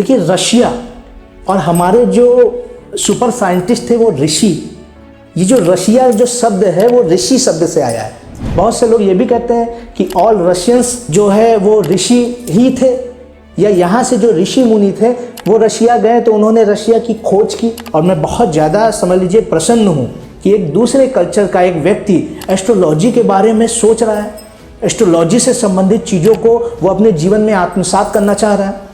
देखिए रशिया और हमारे जो सुपर साइंटिस्ट थे वो ऋषि, ये जो रशिया जो शब्द है वो ऋषि शब्द से आया है। बहुत से लोग ये भी कहते हैं कि ऑल रशियंस जो है वो ऋषि ही थे, या यहाँ से जो ऋषि मुनि थे वो रशिया गए तो उन्होंने रशिया की खोज की। और मैं बहुत ज़्यादा समझ लीजिए प्रसन्न हूँ कि एक दूसरे कल्चर का एक व्यक्ति एस्ट्रोलॉजी के बारे में सोच रहा है, एस्ट्रोलॉजी से संबंधित चीज़ों को वो अपने जीवन में आत्मसात करना चाह रहा है।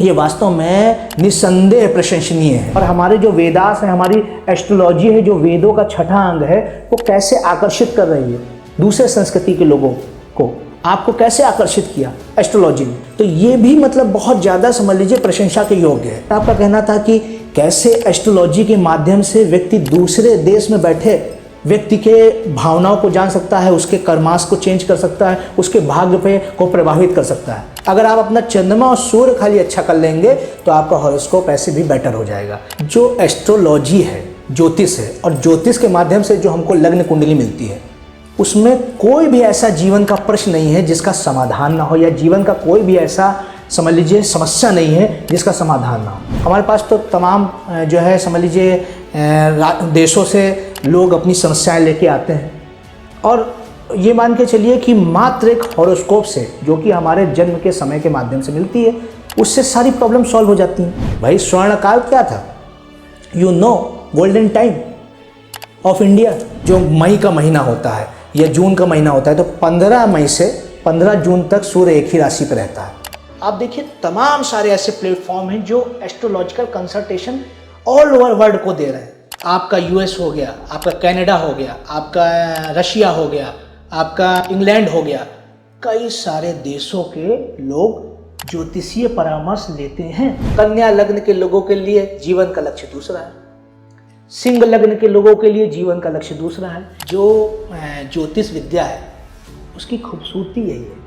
ये वास्तव में निस्संदेह प्रशंसनीय है। और हमारे जो वेदास है, हमारी एस्ट्रोलॉजी है, जो वेदों का छठा अंग है, वो कैसे आकर्षित कर रही है दूसरे संस्कृति के लोगों को। आपको कैसे आकर्षित किया एस्ट्रोलॉजी ने, तो ये भी मतलब बहुत ज़्यादा समझ लीजिए प्रशंसा के योग्य है। आपका कहना था कि कैसे एस्ट्रोलॉजी के माध्यम से व्यक्ति दूसरे देश में बैठे व्यक्ति के भावनाओं को जान सकता है, उसके कर्माश को चेंज कर सकता है, उसके भाग्य पे को प्रभावित कर सकता है। अगर आप अपना चंद्रमा और सूर्य खाली अच्छा कर लेंगे तो आपका हॉरोस्कोप ऐसे भी बेटर हो जाएगा। जो एस्ट्रोलॉजी है, ज्योतिष है, और ज्योतिष के माध्यम से जो हमको लग्न कुंडली मिलती है, उसमें कोई भी ऐसा जीवन का प्रश्न नहीं है जिसका समाधान ना हो, या जीवन का कोई भी ऐसा समझ लीजिए समस्या नहीं है जिसका समाधान ना हो। हमारे पास तो तमाम जो है समझ लीजिए देशों से लोग अपनी समस्याएं लेके आते हैं, और ये मान के चलिए कि मात्र एक हॉरोस्कोप से, जो कि हमारे जन्म के समय के माध्यम से मिलती है, उससे सारी प्रॉब्लम सॉल्व हो जाती हैं। भाई स्वर्ण काल क्या था? You know, golden time of India. जो मई का महीना होता है या जून का महीना होता है, तो 15 मई से 15 जून तक सूर्य एक ही राशि पर रहता है। आप देखिए तमाम सारे ऐसे प्लेटफॉर्म हैं जो astrological consultation all over world को दे रहे हैं। आपका यूएस हो गया, आपका कनाडा हो गया, आपका रशिया हो गया, आपका इंग्लैंड हो गया, कई सारे देशों के लोग ज्योतिषीय परामर्श लेते हैं। कन्या लग्न के लोगों के लिए जीवन का लक्ष्य दूसरा है, सिंह लग्न के लोगों के लिए जीवन का लक्ष्य दूसरा है। जो ज्योतिष विद्या है उसकी खूबसूरती यही है।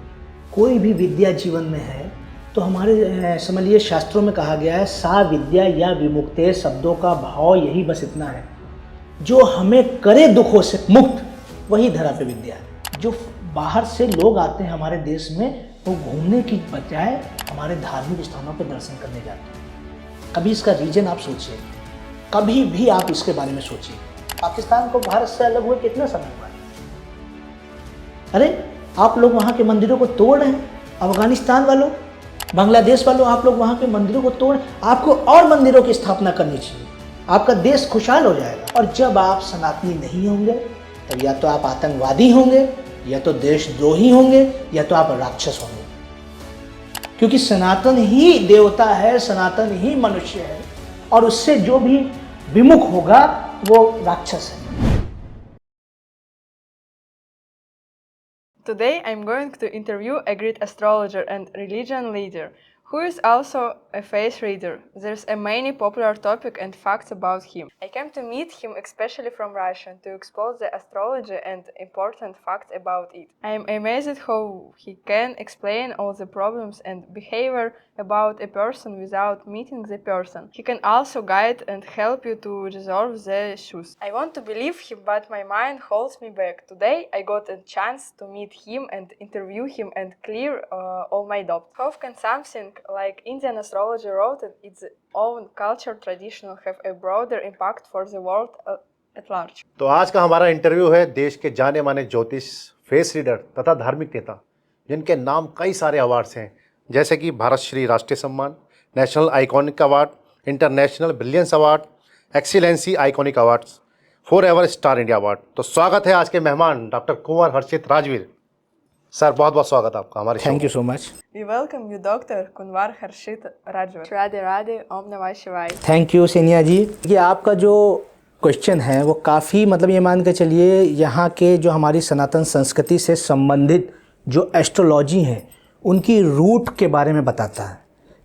कोई भी विद्या जीवन में है तो हमारे समझ लीजिए शास्त्रों में कहा गया है, सा विद्या या विमुक्ते, शब्दों का भाव यही बस इतना है, जो हमें करे दुखों से मुक्त, वही धरा पे विद्या है। जो बाहर से लोग आते हैं हमारे देश में, वो घूमने की बजाय हमारे धार्मिक स्थानों पर दर्शन करने जाते हैं। कभी इसका रीजन आप सोचिए, कभी भी आप इसके बारे में सोचिए। पाकिस्तान को भारत से अलग हुए कितना समय हुआ? अरे आप लोग वहाँ के मंदिरों को तोड़ रहे हैं। अफगानिस्तान वालों, बांग्लादेश वालों, आप लोग वहाँ के मंदिरों को तोड़, आपको और मंदिरों की स्थापना करनी चाहिए, आपका देश खुशहाल हो जाएगा। और जब आप सनातनी नहीं होंगे तब या तो आप आतंकवादी होंगे, या तो देशद्रोही होंगे, या तो आप राक्षस होंगे। क्योंकि सनातन ही देवता है, सनातन ही मनुष्य है, और उससे जो भी विमुख होगा वो राक्षस है। Today I'm going to interview a great astrologer and religion leader who is also a face reader. There's a many popular topic and facts about him. I came to meet him especially from Russia to explore the astrology and important facts about it. I am amazed how he can explain all the problems and behavior about a person without meeting the person. He can also guide and help you to resolve the issues. I want to believe him, but my mind holds me back. Today I got a chance to meet him and interview him and clear all my doubts. How can something like Indian astrology wrote it, its own culture tradition have a broader impact for the world at large? तो आज का हमारा interview है देश के जाने माने ज्योतिष, फेस रीडर तथा धार्मिक नेता, जिनके नाम कई सारे अवार्ड्स हैं, जैसे कि भारत श्री राष्ट्रीय सम्मान, national iconic award, international brilliance award, excellency iconic awards, forever star India award. तो स्वागत है आज के मेहमान डॉक्टर कुंवर हर्षित राजवीर सर, बहुत बहुत स्वागत आपका हमारे। Thank you so much. We welcome you, Dr. Kunvar Harshit Rajwar. Radhe Radhe, Om Namah Shivaya. Thank you Seniya ji. ये आपका जो क्वेश्चन है वो काफ़ी मतलब ये मान के चलिए यहाँ के जो हमारी सनातन संस्कृति से संबंधित जो एस्ट्रोलॉजी हैं उनकी रूट के बारे में बताता है।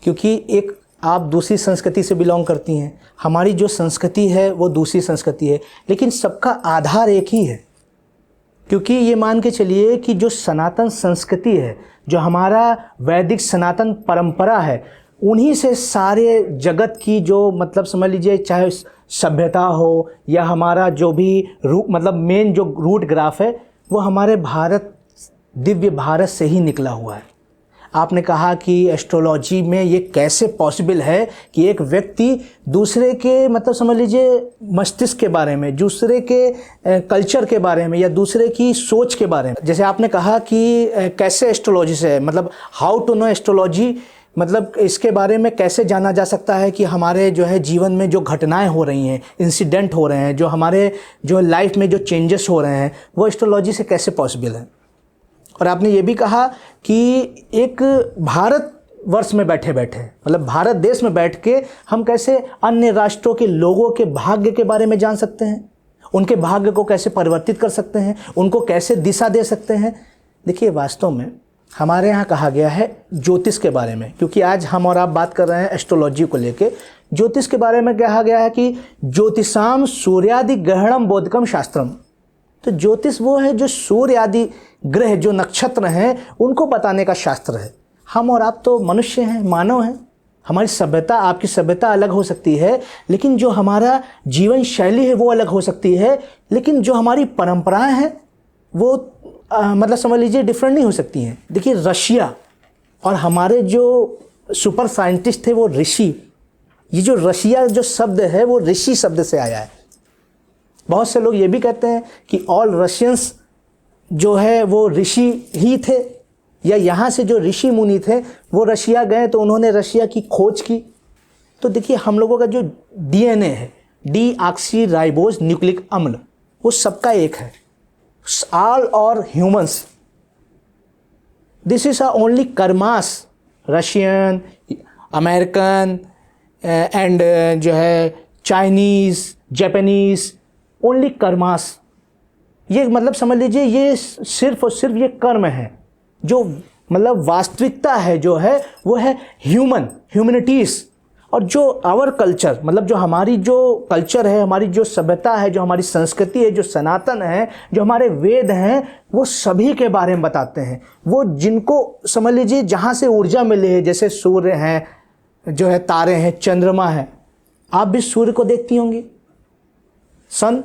क्योंकि एक आप दूसरी संस्कृति से बिलोंग करती हैं, हमारी जो संस्कृति है वो दूसरी संस्कृति है, लेकिन सबका आधार एक ही है। क्योंकि ये मान के चलिए कि जो सनातन संस्कृति है, जो हमारा वैदिक सनातन परंपरा है, उन्हीं से सारे जगत की जो मतलब समझ लीजिए चाहे सभ्यता हो या हमारा जो भी रूट मतलब मेन जो रूट ग्राफ है वो हमारे भारत, दिव्य भारत से ही निकला हुआ है। आपने कहा कि एस्ट्रोलॉजी में ये कैसे पॉसिबल है कि एक व्यक्ति दूसरे के मतलब समझ लीजिए मस्तिष्क के बारे में, दूसरे के कल्चर के बारे में या दूसरे की सोच के बारे में, जैसे आपने कहा कि कैसे एस्ट्रोलॉजी से मतलब हाउ टू नो एस्ट्रोलॉजी, मतलब इसके बारे में कैसे जाना जा सकता है कि हमारे जो है जीवन में जो घटनाएं हो रही हैं, इंसिडेंट हो रहे हैं, जो हमारे जो लाइफ में जो चेंजेस हो रहे हैं वो एस्ट्रोलॉजी से कैसे पॉसिबल है। और आपने ये भी कहा कि एक भारत वर्ष में बैठे बैठे मतलब भारत देश में बैठ के हम कैसे अन्य राष्ट्रों के लोगों के भाग्य के बारे में जान सकते हैं, उनके भाग्य को कैसे परिवर्तित कर सकते हैं, उनको कैसे दिशा दे सकते हैं। देखिए वास्तव में हमारे यहाँ कहा गया है ज्योतिष के बारे में, क्योंकि आज हम और आप बात कर रहे हैं एस्ट्रोलॉजी को लेके। ज्योतिष के बारे में कहा गया है कि ज्योतिषाम सूर्यादि ग्रहणम बोधकम शास्त्रम। तो ज्योतिष वो है जो सूर्य आदि ग्रह जो नक्षत्र हैं उनको बताने का शास्त्र है। हम और आप तो मनुष्य हैं, मानव हैं। हमारी सभ्यता, आपकी सभ्यता अलग हो सकती है, लेकिन जो हमारा जीवन शैली है वो अलग हो सकती है, लेकिन जो हमारी परंपराएं हैं वो मतलब समझ लीजिए डिफरेंट नहीं हो सकती हैं। देखिए रशिया और हमारे जो सुपर साइंटिस्ट थे वो ऋषि, ये जो रशिया जो शब्द है वो ऋषि शब्द से आया है। बहुत से लोग ये भी कहते हैं कि ऑल रशियंस जो है वो ऋषि ही थे, या यहाँ से जो ऋषि मुनि थे वो रशिया गए तो उन्होंने रशिया की खोज की। तो देखिए हम लोगों का जो डीएनए है, डीऑक्सी राइबोज न्यूक्लिक अम्ल, वो सबका एक है। ऑल और humans, this is only karmas, Russian, American and जो है चाइनीज़, जापानीज़, ओनली कर्मास। ये मतलब समझ लीजिए ये सिर्फ और सिर्फ ये कर्म है। जो मतलब वास्तविकता है जो है वो है ह्यूमनिटीज़। और जो आवर कल्चर मतलब जो हमारी जो कल्चर है, हमारी जो सभ्यता है, जो हमारी संस्कृति है, जो सनातन है, जो हमारे वेद हैं, वो सभी के बारे में बताते हैं। वो जिनको समझ लीजिए जहाँ से ऊर्जा मिली है, जैसे सूर्य हैं, जो है तारे हैं, चंद्रमा है। आप भी सूर्य को देखती होंगी, सन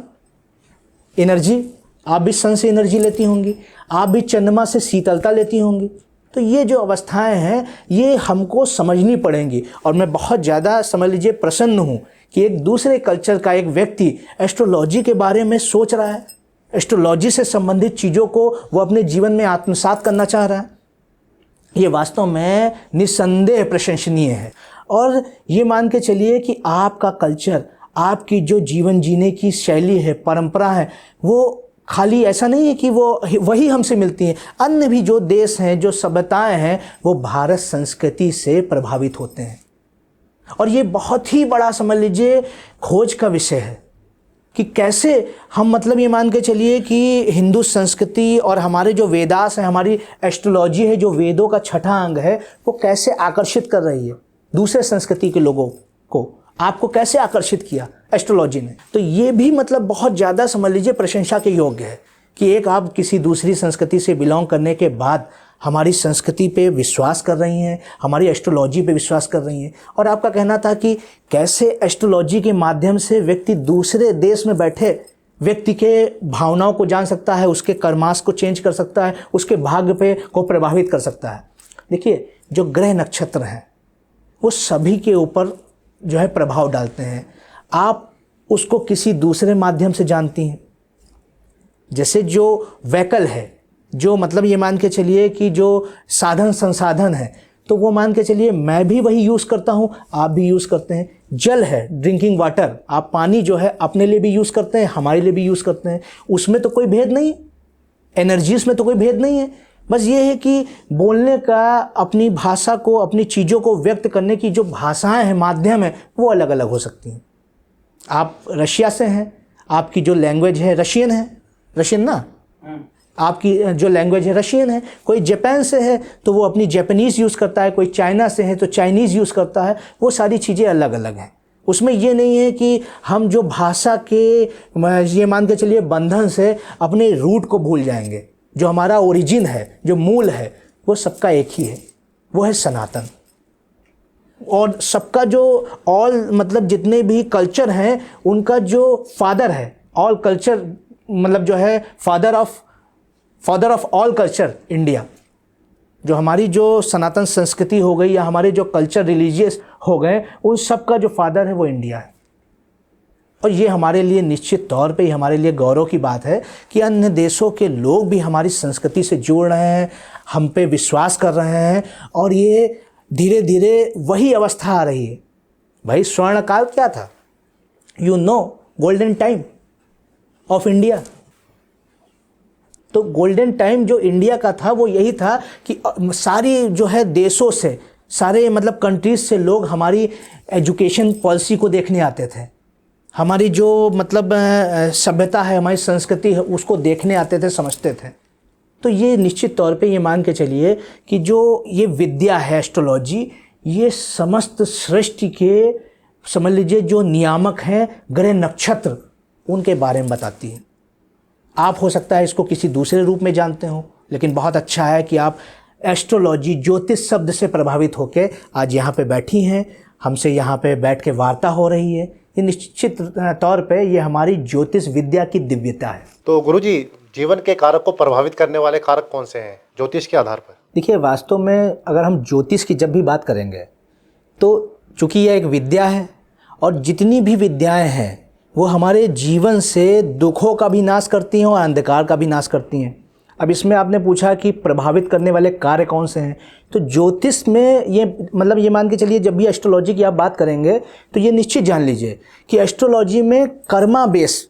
एनर्जी, आप भी सन से एनर्जी लेती होंगी, आप भी चंद्रमा से शीतलता लेती होंगी। तो ये जो अवस्थाएं हैं ये हमको समझनी पड़ेंगी। और मैं बहुत ज़्यादा समझ लीजिए प्रसन्न हूँ कि एक दूसरे कल्चर का एक व्यक्ति एस्ट्रोलॉजी के बारे में सोच रहा है, एस्ट्रोलॉजी से संबंधित चीज़ों को वो अपने जीवन में आत्मसात करना चाह रहा है। ये वास्तव में निस्संदेह प्रशंसनीय है। और ये मान के चलिए कि आपका कल्चर, आपकी जो जीवन जीने की शैली है, परंपरा है, वो खाली ऐसा नहीं है कि वो वही हमसे मिलती हैं। अन्य भी जो देश हैं, जो सभ्यताएं हैं, वो भारत संस्कृति से प्रभावित होते हैं। और ये बहुत ही बड़ा समझ लीजिए खोज का विषय है कि कैसे हम मतलब ये मान के चलिए कि हिंदू संस्कृति और हमारे जो वेदास हैं, हमारी एस्ट्रोलॉजी है जो वेदों का छठा अंग है, वो कैसे आकर्षित कर रही है दूसरे संस्कृति के लोगों को। आपको कैसे आकर्षित किया एस्ट्रोलॉजी ने। तो ये भी मतलब बहुत ज़्यादा समझ लीजिए प्रशंसा के योग्य है कि एक आप किसी दूसरी संस्कृति से बिलोंग करने के बाद हमारी संस्कृति पे विश्वास कर रही हैं, हमारी एस्ट्रोलॉजी पे विश्वास कर रही हैं। और आपका कहना था कि कैसे एस्ट्रोलॉजी के माध्यम से व्यक्ति दूसरे देश में बैठे व्यक्ति के भावनाओं को जान सकता है, उसके कर्मास को चेंज कर सकता है, उसके भाग्य पे को प्रभावित कर सकता है। देखिए जो ग्रह नक्षत्र हैं वो सभी के ऊपर जो है प्रभाव डालते हैं। आप उसको किसी दूसरे माध्यम से जानती हैं। जैसे जो व्हीकल है, जो मतलब ये मान के चलिए कि जो साधन संसाधन है, तो वो मान के चलिए मैं भी वही यूज़ करता हूँ, आप भी यूज़ करते हैं। जल है, ड्रिंकिंग वाटर, आप पानी जो है अपने लिए भी यूज़ करते हैं, हमारे लिए भी यूज़ करते हैं। उसमें तो कोई भेद नहीं, एनर्जीज में तो कोई भेद नहीं है। बस ये है कि बोलने का, अपनी भाषा को, अपनी चीज़ों को व्यक्त करने की जो भाषाएं हैं, माध्यम है, वो अलग अलग हो सकती हैं। आप रशिया से हैं, आपकी जो लैंग्वेज है रशियन है, रशियन ना, आपकी जो लैंग्वेज है रशियन है। कोई जापान से है तो वो अपनी जापानीज़ यूज़ करता है, कोई चाइना से है तो चाइनीज़ यूज़ करता है। वो सारी चीज़ें अलग अलग हैं। उसमें ये नहीं है कि हम जो भाषा के ये मान के चलिए बंधन से अपने रूट को भूल जाएंगे। जो हमारा ओरिजिन है, जो मूल है, वो सबका एक ही है, वो है सनातन। और सबका जो ऑल मतलब जितने भी कल्चर हैं उनका जो फादर है, ऑल कल्चर मतलब जो है father of all culture India, जो हमारी जो सनातन संस्कृति हो गई या हमारे जो कल्चर रिलीजियस हो गए, उन सब का जो फादर है वो इंडिया है। और ये हमारे लिए निश्चित तौर पे हमारे लिए गौरव की बात है कि अन्य देशों के लोग भी हमारी संस्कृति से जुड़ रहे हैं, हम पे विश्वास कर रहे हैं, और ये धीरे धीरे वही अवस्था आ रही है। भाई स्वर्ण काल क्या था? You know, golden time of India. तो गोल्डन टाइम जो इंडिया का था वो यही था कि सारी जो है देशों से, सारे मतलब कंट्रीज से लोग हमारी एजुकेशन पॉलिसी को देखने आते थे, हमारी जो मतलब सभ्यता है, हमारी संस्कृति है, उसको देखने आते थे, समझते थे। तो ये निश्चित तौर पे ये मान के चलिए कि जो ये विद्या है एस्ट्रोलॉजी, ये समस्त सृष्टि के समझ लीजिए जो नियामक हैं, ग्रह नक्षत्र, उनके बारे में बताती है। आप हो सकता है इसको किसी दूसरे रूप में जानते हो, लेकिन बहुत अच्छा है कि आप एस्ट्रोलॉजी, ज्योतिष शब्द से प्रभावित होकर आज यहाँ पे बैठी हैं, हमसे यहाँ पे बैठ के वार्ता हो रही है। ये निश्चित तौर पे ये हमारी ज्योतिष विद्या की दिव्यता है। तो गुरुजी, जीवन के कारक को प्रभावित करने वाले कारक कौन से हैं ज्योतिष के आधार पर? देखिए, वास्तव में अगर हम ज्योतिष की जब भी बात करेंगे तो चूँकि यह एक विद्या है, और जितनी भी विद्याएं हैं वो हमारे जीवन से दुखों का भी नाश करती हैं और अंधकार का भी नाश करती हैं। अब इसमें आपने पूछा कि प्रभावित करने वाले कार्य कौन से हैं, तो ज्योतिष में ये मतलब ये मान के चलिए जब भी एस्ट्रोलॉजी की आप बात करेंगे तो ये निश्चित जान लीजिए कि एस्ट्रोलॉजी में कर्मा बेस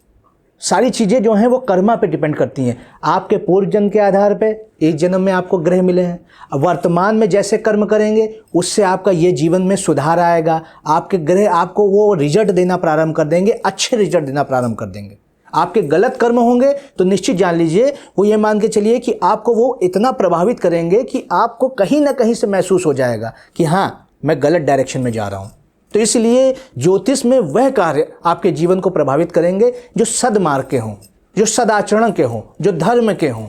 सारी चीज़ें जो हैं वो कर्मा पे डिपेंड करती हैं। आपके पूर्व जन्म के आधार पे एक जन्म में आपको ग्रह मिले हैं, अब वर्तमान में जैसे कर्म करेंगे उससे आपका ये जीवन में सुधार आएगा। आपके ग्रह आपको वो रिजल्ट देना प्रारंभ कर देंगे, अच्छे रिजल्ट देना प्रारंभ कर देंगे। आपके गलत कर्म होंगे तो निश्चित जान लीजिए वो ये मान के चलिए कि आपको वो इतना प्रभावित करेंगे कि आपको कहीं ना कहीं से महसूस हो जाएगा कि हाँ, मैं गलत डायरेक्शन में जा रहा हूँ। तो इसलिए ज्योतिष में वह कार्य आपके जीवन को प्रभावित करेंगे जो सद्मार्ग के हों, जो सदाचरण के हों, जो धर्म के हों,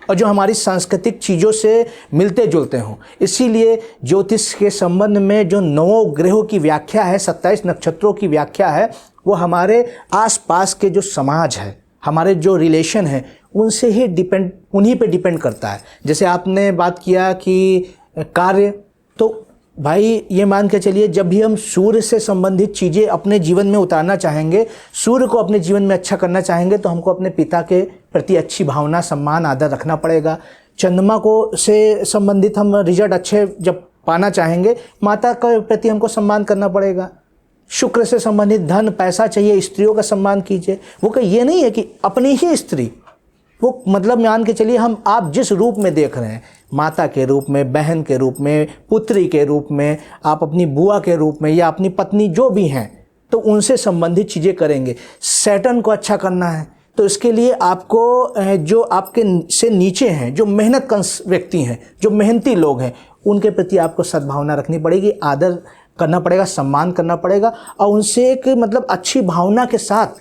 और जो हमारी सांस्कृतिक चीज़ों से मिलते जुलते हों। इसीलिए ज्योतिष के संबंध में जो 9 ग्रहों की व्याख्या है, 27 नक्षत्रों की व्याख्या है, वो हमारे आसपास के जो समाज है, हमारे जो रिलेशन है, उनसे ही उन्हीं पे डिपेंड करता है। जैसे आपने बात किया कि कार्य, तो भाई ये मान के चलिए जब भी हम सूर्य से संबंधित चीज़ें अपने जीवन में उतारना चाहेंगे, सूर्य को अपने जीवन में अच्छा करना चाहेंगे, तो हमको अपने पिता के प्रति अच्छी भावना, सम्मान, आदर रखना पड़ेगा। चंद्रमा को से संबंधित हम रिजल्ट अच्छे जब पाना चाहेंगे, माता के प्रति हमको सम्मान करना पड़ेगा। शुक्र से संबंधित धन, पैसा चाहिए, स्त्रियों का सम्मान कीजिए। वो कहीं ये नहीं है कि अपनी ही स्त्री, वो मतलब मान के चलिए आप जिस रूप में देख रहे हैं, माता के रूप में, बहन के रूप में, पुत्री के रूप में, आप अपनी बुआ के रूप में या अपनी पत्नी जो भी हैं, तो उनसे संबंधित चीज़ें करेंगे। सैटर्न को अच्छा करना है तो इसके लिए आपको जो आपके से नीचे हैं, जो मेहनत कश व्यक्ति हैं, जो मेहनती लोग हैं, उनके प्रति आपको सद्भावना रखनी पड़ेगी, आदर करना पड़ेगा, सम्मान करना पड़ेगा, और उनसे एक मतलब अच्छी भावना के साथ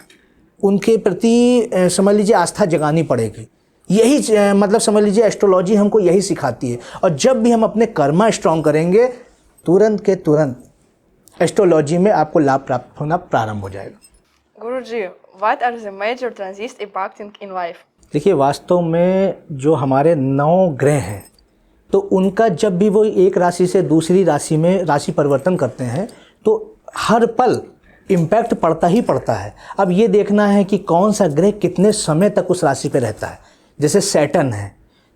उनके प्रति समझ लीजिए आस्था जगानी पड़ेगी। यही मतलब समझ लीजिए एस्ट्रोलॉजी हमको यही सिखाती है। और जब भी हम अपने कर्मा स्ट्रॉन्ग करेंगे, तुरंत के तुरंत एस्ट्रोलॉजी में आपको लाभ प्राप्त होना प्रारंभ हो जाएगा। Guruji, what are the major transits impacting in life? देखिए, वास्तव में जो हमारे 9 ग्रह हैं, तो उनका जब भी वो एक राशि से दूसरी राशि में राशि परिवर्तन करते हैं तो हर पल इम्पैक्ट पड़ता ही पड़ता है। अब ये देखना है कि कौन सा ग्रह कितने समय तक उस राशि पे रहता है। जैसे सैटर्न है,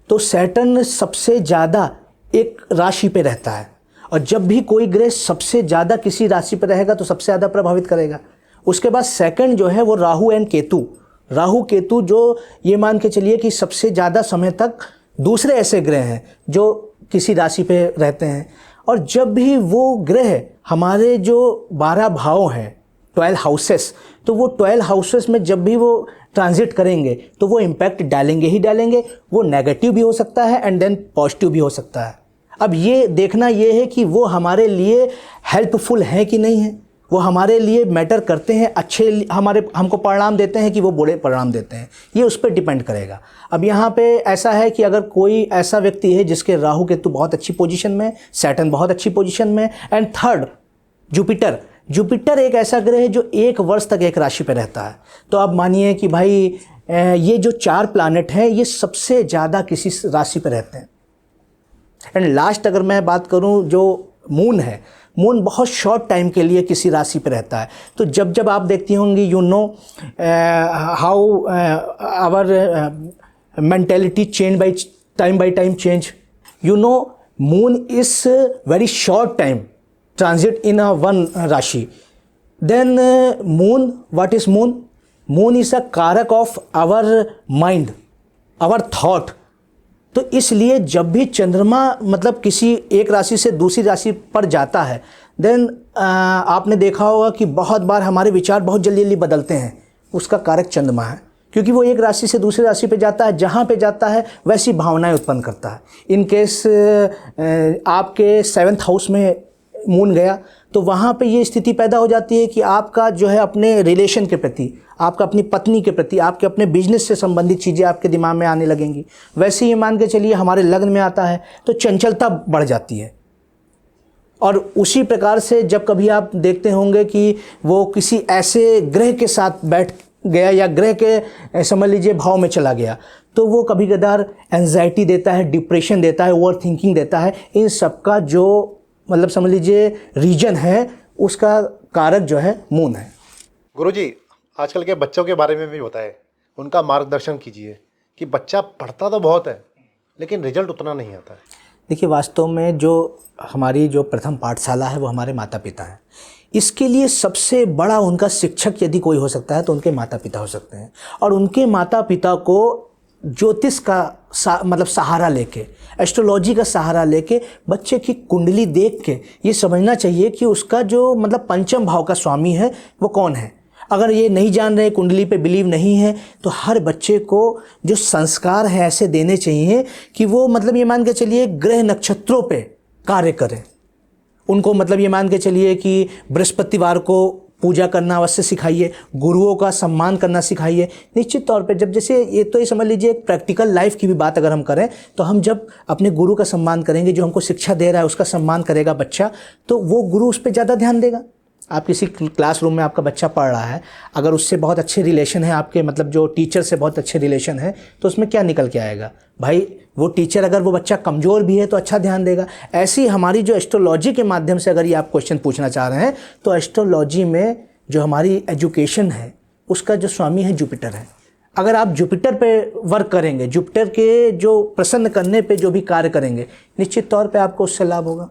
तो सैटर्न सबसे ज़्यादा एक राशि पे रहता है, और जब भी कोई ग्रह सबसे ज़्यादा किसी राशि पे रहेगा तो सबसे ज़्यादा प्रभावित करेगा। उसके बाद सेकंड जो है वो राहु एंड केतु। राहु केतु जो ये मान के चलिए कि सबसे ज़्यादा समय तक दूसरे ऐसे ग्रह हैं जो किसी राशि पे रहते हैं। और जब भी वो ग्रह हमारे जो 12 भाव हैं, 12 हाउसेस, तो वो 12 हाउसेस में जब भी वो ट्रांजिट करेंगे तो वो इम्पैक्ट डालेंगे ही डालेंगे। वो नेगेटिव भी हो सकता है एंड देन पॉजिटिव भी हो सकता है। अब ये देखना ये है कि वो हमारे लिए हेल्पफुल है कि नहीं है, वो हमारे लिए मैटर करते हैं, अच्छे हमको परिणाम देते हैं कि वो बुरे परिणाम देते हैं, ये उस पर डिपेंड करेगा। अब यहाँ पे ऐसा है कि अगर कोई ऐसा व्यक्ति है जिसके राहु केतु बहुत अच्छी पोजीशन में, सैटर्न बहुत अच्छी पोजीशन में, एंड थर्ड जुपिटर एक ऐसा ग्रह है जो 1 वर्ष तक एक राशि पे रहता है, तो अब मानिए कि भाई ये जो 4 प्लैनेट हैं ये सबसे ज़्यादा किसी राशि पे रहते हैं। एंड लास्ट अगर मैं बात करूं जो मून है, मून बहुत शॉर्ट टाइम के लिए किसी राशि पे रहता है। तो जब जब आप देखती होंगी you know how our mentality change by time change, you know moon is very short time transit in a one rashi. Then moon, what is moon? Moon is a कारक of our mind, our thought. तो इसलिए जब भी चंद्रमा मतलब किसी एक राशि से दूसरी राशि पर जाता है, देन आपने देखा होगा कि बहुत बार हमारे विचार बहुत जल्दी जल्दी बदलते हैं। उसका कारक चंद्रमा है, क्योंकि वो एक राशि से दूसरी राशि पे जाता है, जहाँ पे जाता है वैसी भावनाएं उत्पन्न करता है। इन केस आपके 7th हाउस में मून गया तो वहाँ पे ये स्थिति पैदा हो जाती है कि आपका जो है अपने रिलेशन के प्रति, आपका अपनी पत्नी के प्रति, आपके अपने बिजनेस से संबंधित चीज़ें आपके दिमाग में आने लगेंगी। वैसे ही मान के चलिए हमारे लग्न में आता है तो चंचलता बढ़ जाती है। और उसी प्रकार से जब कभी आप देखते होंगे कि वो किसी ऐसे ग्रह के साथ बैठ गया या ग्रह के समझ लीजिए भाव में चला गया, तो वो कभी कभार एंजाइटी देता है, डिप्रेशन देता है, ओवर थिंकिंग देता है। इन सब का जो मतलब समझ लीजिए रीजन है, उसका कारक जो है मून है। गुरुजी, आजकल के बच्चों के बारे में भी बताएं, उनका मार्गदर्शन कीजिए कि बच्चा पढ़ता तो बहुत है लेकिन रिजल्ट उतना नहीं आता है। देखिए, वास्तव में जो हमारी जो प्रथम पाठशाला है वो हमारे माता पिता हैं। इसके लिए सबसे बड़ा उनका शिक्षक यदि कोई हो सकता है तो उनके माता पिता हो सकते हैं। और उनके माता पिता को ज्योतिष का मतलब सहारा लेके, एस्ट्रोलॉजी का सहारा लेके बच्चे की कुंडली देख के ये समझना चाहिए कि उसका जो मतलब पंचम भाव का स्वामी है वो कौन है। अगर ये नहीं जान रहे, कुंडली पे बिलीव नहीं है, तो हर बच्चे को जो संस्कार है ऐसे देने चाहिए कि वो मतलब ये मान के चलिए ग्रह नक्षत्रों पे कार्य करें। उनको मतलब ये मान के चलिए कि बृहस्पतिवार को पूजा करना अवश्य सिखाइए, गुरुओं का सम्मान करना सिखाइए। निश्चित तौर पे जब जैसे ये समझ लीजिए एक प्रैक्टिकल लाइफ की भी बात अगर हम करें तो हम जब अपने गुरु का सम्मान करेंगे, जो हमको शिक्षा दे रहा है उसका सम्मान करेगा बच्चा, तो वो गुरु उस पर ज़्यादा ध्यान देगा। आप किसी क्लासरूम में आपका बच्चा पढ़ रहा है, अगर उससे बहुत अच्छे रिलेशन है आपके, मतलब जो टीचर से बहुत अच्छे रिलेशन है, तो उसमें क्या निकल के आएगा भाई? वो टीचर अगर वो बच्चा कमज़ोर भी है तो अच्छा ध्यान देगा। ऐसी हमारी जो एस्ट्रोलॉजी के माध्यम से अगर ये आप क्वेश्चन पूछना चाह रहे हैं, तो एस्ट्रोलॉजी में जो हमारी एजुकेशन है उसका जो स्वामी है जुपिटर है। अगर आप जुपिटर पे वर्क करेंगे, जुपिटर के जो प्रसन्न करने पे जो भी कार्य करेंगे, निश्चित तौर पे आपको उससे लाभ होगा।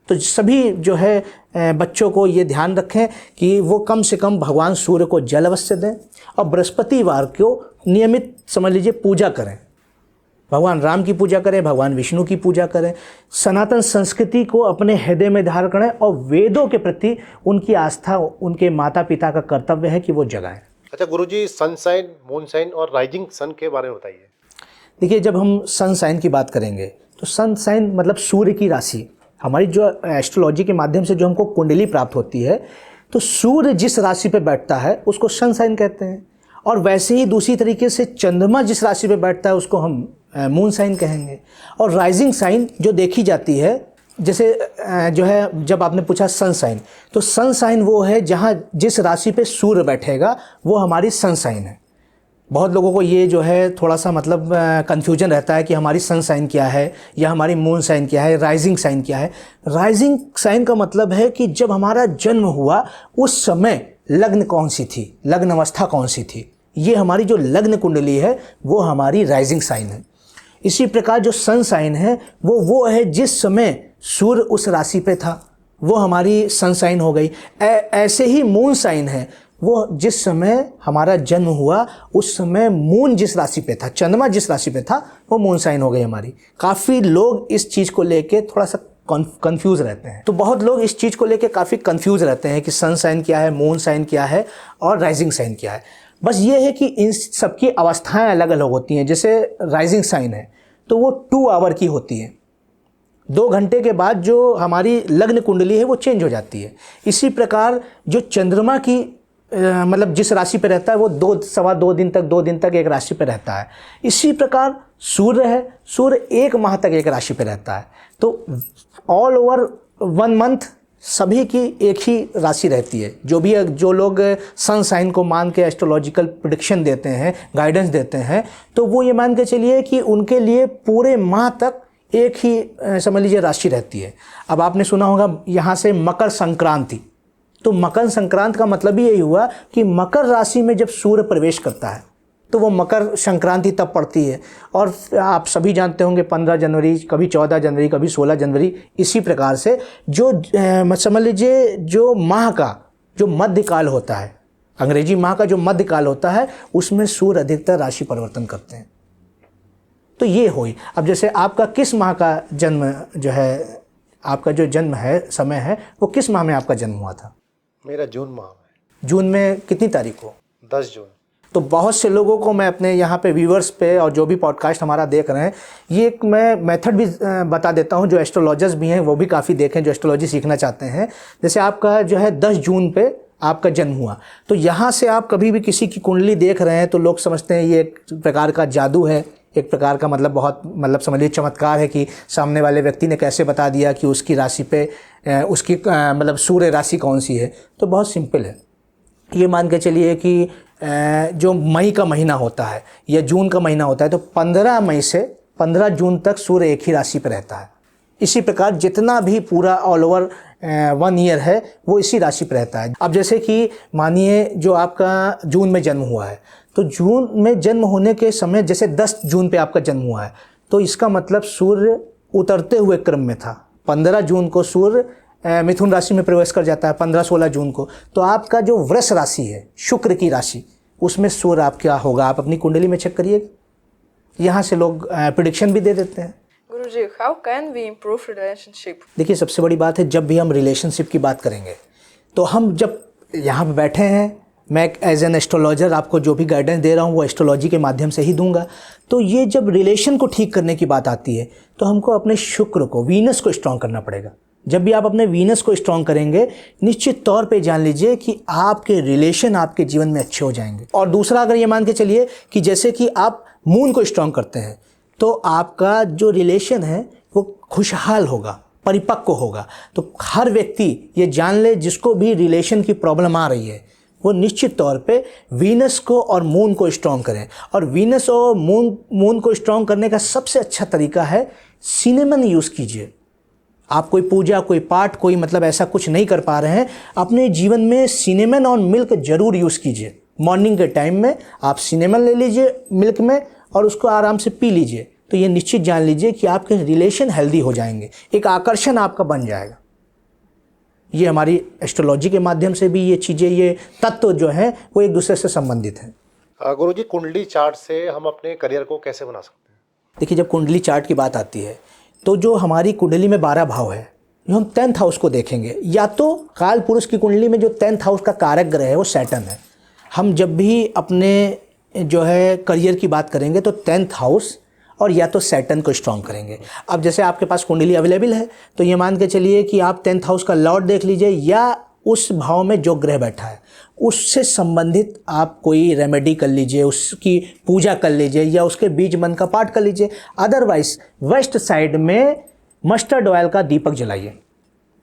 तो सभी जो है बच्चों को ये ध्यान रखें कि वो कम से कम भगवान सूर्य को जल अवश्य दें और बृहस्पतिवार को नियमित समझ लीजिए पूजा करें। भगवान राम की पूजा करें, भगवान विष्णु की पूजा करें, सनातन संस्कृति को अपने हृदय में धारण करें और वेदों के प्रति उनकी आस्था उनके माता पिता का कर्तव्य है कि वो जगाएं। अच्छा गुरुजी, सन साइन, मून साइन और राइजिंग सन के बारे में बताइए। देखिए, जब हम सन साइन की बात करेंगे तो सन साइन मतलब सूर्य की राशि, हमारी जो एस्ट्रोलॉजी के माध्यम से जो हमको कुंडली प्राप्त होती है, तो सूर्य जिस राशि पे बैठता है उसको सन साइन कहते हैं। और वैसे ही दूसरी तरीके से चंद्रमा जिस राशि पे बैठता है उसको हम मून साइन कहेंगे। और राइजिंग साइन जो देखी जाती है, जैसे जो है जब आपने पूछा सन साइन, तो सन साइन वो है जहाँ जिस राशि पे सूर्य बैठेगा वो हमारी सन साइन है। बहुत लोगों को ये जो है थोड़ा सा मतलब कन्फ्यूजन रहता है कि हमारी सन साइन क्या है या हमारी मून साइन क्या है, राइजिंग साइन क्या है। राइजिंग साइन का मतलब है कि जब हमारा जन्म हुआ उस समय लग्न कौन सी थी, लग्न अवस्था कौन सी थी, ये हमारी जो लग्न कुंडली है वो हमारी राइजिंग साइन है। इसी प्रकार जो सन साइन है वो है जिस समय सूर्य उस राशि पे था, वो हमारी सन साइन हो गई। ऐसे ही मून साइन है, वो जिस समय हमारा जन्म हुआ उस समय मून जिस राशि पे था, चंद्रमा जिस राशि पे था, वो मून साइन हो गई हमारी। काफ़ी लोग इस चीज़ को लेके थोड़ा सा कंफ्यूज रहते हैं। तो बहुत लोग इस चीज़ को लेके काफ़ी कंफ्यूज रहते हैं कि सन साइन क्या है, मून साइन क्या है और राइजिंग साइन क्या है। बस ये है कि इन सबकी अवस्थाएं अलग अलग होती हैं। जैसे राइजिंग साइन है तो वो 2 आवर की होती है, 2 घंटे के बाद जो हमारी लग्न कुंडली है वो चेंज हो जाती है। इसी प्रकार जो चंद्रमा की मतलब जिस राशि पे रहता है वो 2 दिन तक एक राशि पे रहता है। इसी प्रकार सूर्य है, सूर्य 1 माह तक एक राशि पे रहता है। तो ऑल ओवर 1 मंथ सभी की एक ही राशि रहती है। जो लोग सन साइन को मान के एस्ट्रोलॉजिकल प्रेडिक्शन देते हैं, गाइडेंस देते हैं, तो वो ये मान के चलिए कि उनके लिए पूरे माह तक एक ही समझ लीजिए राशि रहती है। अब आपने सुना होगा यहाँ से मकर संक्रांति, तो मकर संक्रांति का मतलब ही यही हुआ कि मकर राशि में जब सूर्य प्रवेश करता है तो वो मकर संक्रांति तब पड़ती है। और आप सभी जानते होंगे 15 जनवरी, कभी 14 जनवरी, कभी 16 जनवरी, इसी प्रकार से जो समझ लीजिए जो माह का जो मध्यकाल होता है, अंग्रेजी माह का जो मध्यकाल होता है, उसमें सूर्य अधिकतर राशि परिवर्तन करते हैं। तो ये हुई। अब जैसे आपका किस माह का जन्म जो है, आपका जो जन्म है समय है, वो किस माह में आपका जन्म हुआ था? मेरा जून माह में। जून में कितनी तारीख को? 10 जून। तो बहुत से लोगों को मैं अपने यहाँ पे व्यूवर्स पे और जो भी पॉडकास्ट हमारा देख रहे हैं, ये एक मैं मेथड भी बता देता हूँ, जो एस्ट्रोलॉजर्स भी हैं वो भी काफ़ी देखें, जो एस्ट्रोलॉजी सीखना चाहते हैं। जैसे आपका जो है 10 जून पे आपका जन्म हुआ, तो यहाँ से आप कभी भी किसी की कुंडली देख रहे हैं तो लोग समझते हैं ये एक प्रकार का जादू है, एक प्रकार का मतलब बहुत समझ लीजिए चमत्कार है कि सामने वाले व्यक्ति ने कैसे बता दिया कि उसकी राशि पे उसकी सूर्य राशि कौन सी है। तो बहुत सिंपल है। ये मान के चलिए कि जो मई का महीना होता है या जून का महीना होता है, तो 15 मई से 15 जून तक सूर्य एक ही राशि पर रहता है। इसी प्रकार जितना भी पूरा ऑल ओवर 1 ईयर है वो इसी राशि पर रहता है। अब जैसे कि मानिए जो आपका जून में जन्म हुआ है, तो जून में जन्म होने के समय जैसे 10 जून पे आपका जन्म हुआ है, तो इसका मतलब सूर्य उतरते हुए क्रम में था। 15 जून को सूर्य मिथुन राशि में प्रवेश कर जाता है, 15-16 जून को। तो आपका जो वृष राशि है, शुक्र की राशि, उसमें सूर्य आप क्या होगा, आप अपनी कुंडली में चेक करिए। यहाँ से लोग प्रिडिक्शन भी दे देते हैं। Guruji, how can we improve relationship? देखिए सबसे बड़ी बात है, जब भी हम रिलेशनशिप की बात करेंगे तो हम जब यहाँ पे बैठे हैं, मैं एज एन एस्ट्रोलॉजर आपको जो भी गाइडेंस दे रहा हूँ वो एस्ट्रोलॉजी के माध्यम से ही दूंगा। तो ये जब रिलेशन को ठीक करने की बात आती है तो हमको अपने शुक्र को, वीनस को स्ट्रॉन्ग करना पड़ेगा। जब भी आप अपने वीनस को स्ट्रॉन्ग करेंगे, निश्चित तौर पे जान लीजिए कि आपके रिलेशन आपके जीवन में अच्छे हो जाएंगे। और दूसरा, अगर ये मान के चलिए कि जैसे कि आप मून को स्ट्रॉन्ग करते हैं, तो आपका जो रिलेशन है वो खुशहाल होगा, परिपक्व होगा। तो हर व्यक्ति ये जान ले, जिसको भी रिलेशन की प्रॉब्लम आ रही है, वो निश्चित तौर पे वीनस को और मून को स्ट्रॉन्ग करें। और वीनस और मून को स्ट्रॉन्ग करने का सबसे अच्छा तरीका है सिनेमन यूज़ कीजिए। आप कोई पूजा, कोई पाठ, कोई ऐसा कुछ नहीं कर पा रहे हैं, अपने जीवन में सिनेमन और मिल्क जरूर यूज़ कीजिए। मॉर्निंग के टाइम में आप सिनेमन ले लीजिए मिल्क में और उसको आराम से पी लीजिए। तो ये निश्चित जान लीजिए कि आपके रिलेशन हेल्दी हो जाएंगे, एक आकर्षण आपका बन जाएगा। ये हमारी एस्ट्रोलॉजी के माध्यम से भी ये चीज़ें, ये तत्व जो हैं वो एक दूसरे से संबंधित हैं। गुरुजी, कुंडली चार्ट से हम अपने करियर को कैसे बना सकते हैं? देखिए, जब कुंडली चार्ट की बात आती है तो जो हमारी कुंडली में 12 भाव है, जो हम 10th हाउस को देखेंगे, या तो काल पुरुष की कुंडली में जो 10th हाउस का कारक ग्रह है वो सैटर्न है। हम जब भी अपने जो है करियर की बात करेंगे तो 10th हाउस और या तो सैटर्न को स्ट्रॉन्ग करेंगे। अब जैसे आपके पास कुंडली अवेलेबल है तो ये मान के चलिए कि आप 10th हाउस का लॉर्ड देख लीजिए, या उस भाव में जो ग्रह बैठा है उससे संबंधित आप कोई रेमेडी कर लीजिए, उसकी पूजा कर लीजिए, या उसके बीज मंत्र का पाठ कर लीजिए। अदरवाइज वेस्ट साइड में मस्टर्ड ऑयल का दीपक जलाइए।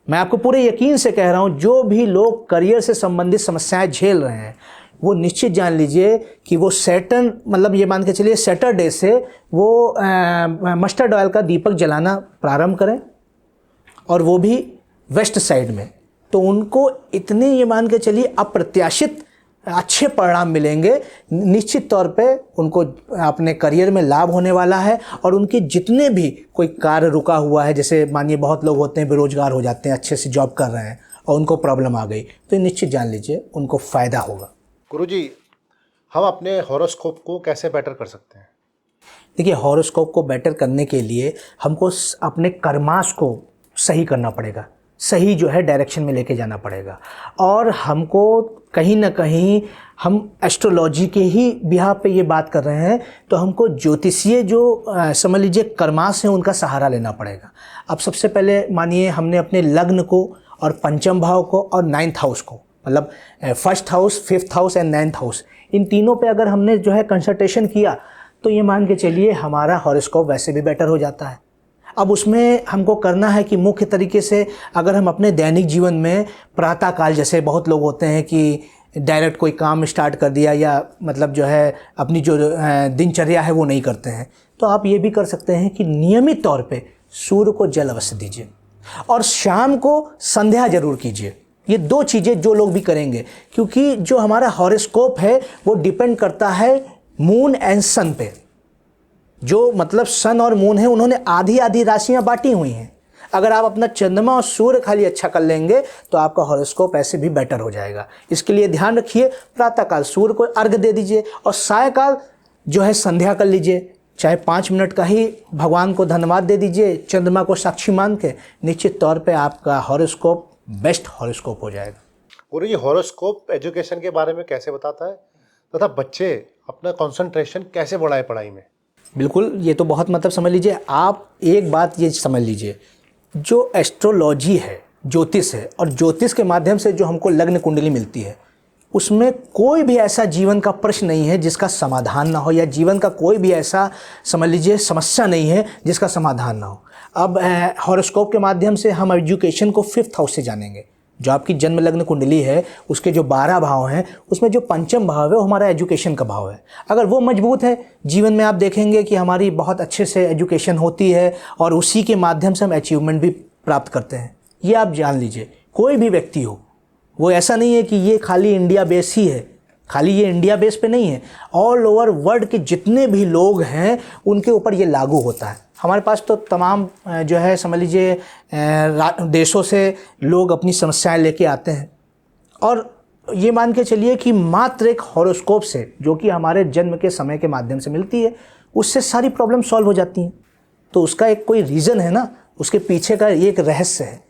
मैं आपको पूरे यकीन से कह रहा हूँ, जो भी लोग करियर से संबंधित समस्याएं झेल रहे हैं वो निश्चित जान लीजिए कि वो सैटर्न ये मान के चलिए सैटरडे से वो मस्टर्ड ऑयल का दीपक जलाना प्रारंभ करें, और वो भी वेस्ट साइड में। तो उनको इतने ये मान के चलिए अप्रत्याशित अच्छे परिणाम मिलेंगे। निश्चित तौर पे उनको अपने करियर में लाभ होने वाला है, और उनके जितने भी कोई कार्य रुका हुआ है, जैसे मानिए बहुत लोग होते हैं बेरोजगार हो जाते हैं, अच्छे से जॉब कर रहे हैं और उनको प्रॉब्लम आ गई, तो निश्चित जान लीजिए उनको फ़ायदा होगा। गुरुजी, हम अपने हॉरोस्कोप को कैसे बेटर कर सकते हैं? देखिए, हॉरोस्कोप को बेटर करने के लिए हमको अपने कर्माश को सही करना पड़ेगा, सही जो है डायरेक्शन में लेके जाना पड़ेगा। और हमको कहीं ना कहीं, हम एस्ट्रोलॉजी के ही बिहार पे ये बात कर रहे हैं, तो हमको ज्योतिषीय जो समझ लीजिए कर्माश हैं उनका सहारा लेना पड़ेगा। अब सबसे पहले मानिए हमने अपने लग्न को और पंचम भाव को और 9th हाउस को, first house, 5th house and 9th house, इन तीनों पे अगर हमने जो है कंसल्टेशन किया तो ये मान के चलिए हमारा हॉरोस्कोप वैसे भी बेटर हो जाता है। अब उसमें हमको करना है कि मुख्य तरीके से, अगर हम अपने दैनिक जीवन में प्रातःकाल, जैसे बहुत लोग होते हैं कि डायरेक्ट कोई काम स्टार्ट कर दिया, या जो है अपनी जो दिनचर्या है वो नहीं करते हैं, तो आप ये भी कर सकते हैं कि नियमित तौर पे सूर्य को जल अवश्य दीजिए और शाम को संध्या जरूर कीजिए। ये 2 चीज़ें जो लोग भी करेंगे, क्योंकि जो हमारा हॉरोस्कोप है वो डिपेंड करता है मून एंड सन पे। जो मतलब सन और मून है उन्होंने आधी आधी राशियां बांटी हुई हैं। अगर आप अपना चंद्रमा और सूर्य खाली अच्छा कर लेंगे तो आपका हॉरोस्कोप ऐसे भी बेटर हो जाएगा। इसके लिए ध्यान रखिए, प्रातःकाल सूर्य को अर्घ्य दे दीजिए और सायकाल जो है संध्या कर लीजिए। चाहे 5 मिनट का ही भगवान को धन्यवाद दे दीजिए, चंद्रमा को साक्षी मान के, निश्चित तौर पे आपका हॉरोस्कोप बेस्ट हॉरोस्कोप हो जाएगा। गुरु जी, हॉरोस्कोप एजुकेशन के बारे में कैसे बताता है तथा बच्चे अपना कंसंट्रेशन कैसे बढ़ाए पढ़ाई में? बिल्कुल, ये तो बहुत मतलब समझ लीजिए। आप एक बात ये समझ लीजिए, जो एस्ट्रोलॉजी है, ज्योतिष है, और ज्योतिष के माध्यम से जो हमको लग्न कुंडली मिलती है, उसमें कोई भी ऐसा जीवन का प्रश्न नहीं है जिसका समाधान ना हो, या जीवन का कोई भी ऐसा समझ लीजिए समस्या नहीं है जिसका समाधान ना हो। अब हॉरोस्कोप के माध्यम से हम एजुकेशन को 5th हाउस से जानेंगे। जो आपकी जन्म लग्न कुंडली है उसके जो 12 भाव हैं उसमें जो 5म भाव है वो हमारा एजुकेशन का भाव है। अगर वो मजबूत है, जीवन में आप देखेंगे कि हमारी बहुत अच्छे से एजुकेशन होती है और उसी के माध्यम से हम अचीवमेंट भी प्राप्त करते हैं। ये आप जान लीजिए, कोई भी व्यक्ति हो, वो ऐसा नहीं है कि ये खाली इंडिया बेस ही है, खाली ये इंडिया बेस पे नहीं है, ऑल ओवर वर्ल्ड के जितने भी लोग हैं उनके ऊपर ये लागू होता है। हमारे पास तो तमाम जो है समझ लीजिए देशों से लोग अपनी समस्याएं लेके आते हैं, और ये मान के चलिए कि मात्र एक हॉरोस्कोप से, जो कि हमारे जन्म के समय के माध्यम से मिलती है, उससे सारी प्रॉब्लम सॉल्व हो जाती हैं। तो उसका एक कोई रीज़न है ना, उसके पीछे का एक रहस्य है।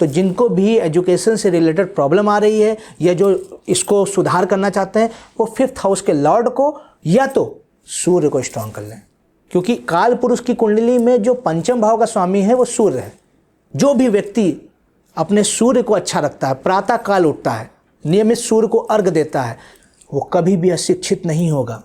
तो जिनको भी एजुकेशन से रिलेटेड प्रॉब्लम आ रही है या जो इसको सुधार करना चाहते हैं, वो 5th हाउस के लॉर्ड को या तो सूर्य को स्ट्रांग कर लें, क्योंकि काल पुरुष की कुंडली में जो 5म भाव का स्वामी है वो सूर्य है। जो भी व्यक्ति अपने सूर्य को अच्छा रखता है, प्रातः काल उठता है, नियमित सूर्य को अर्घ देता है, वो कभी भी अशिक्षित नहीं होगा।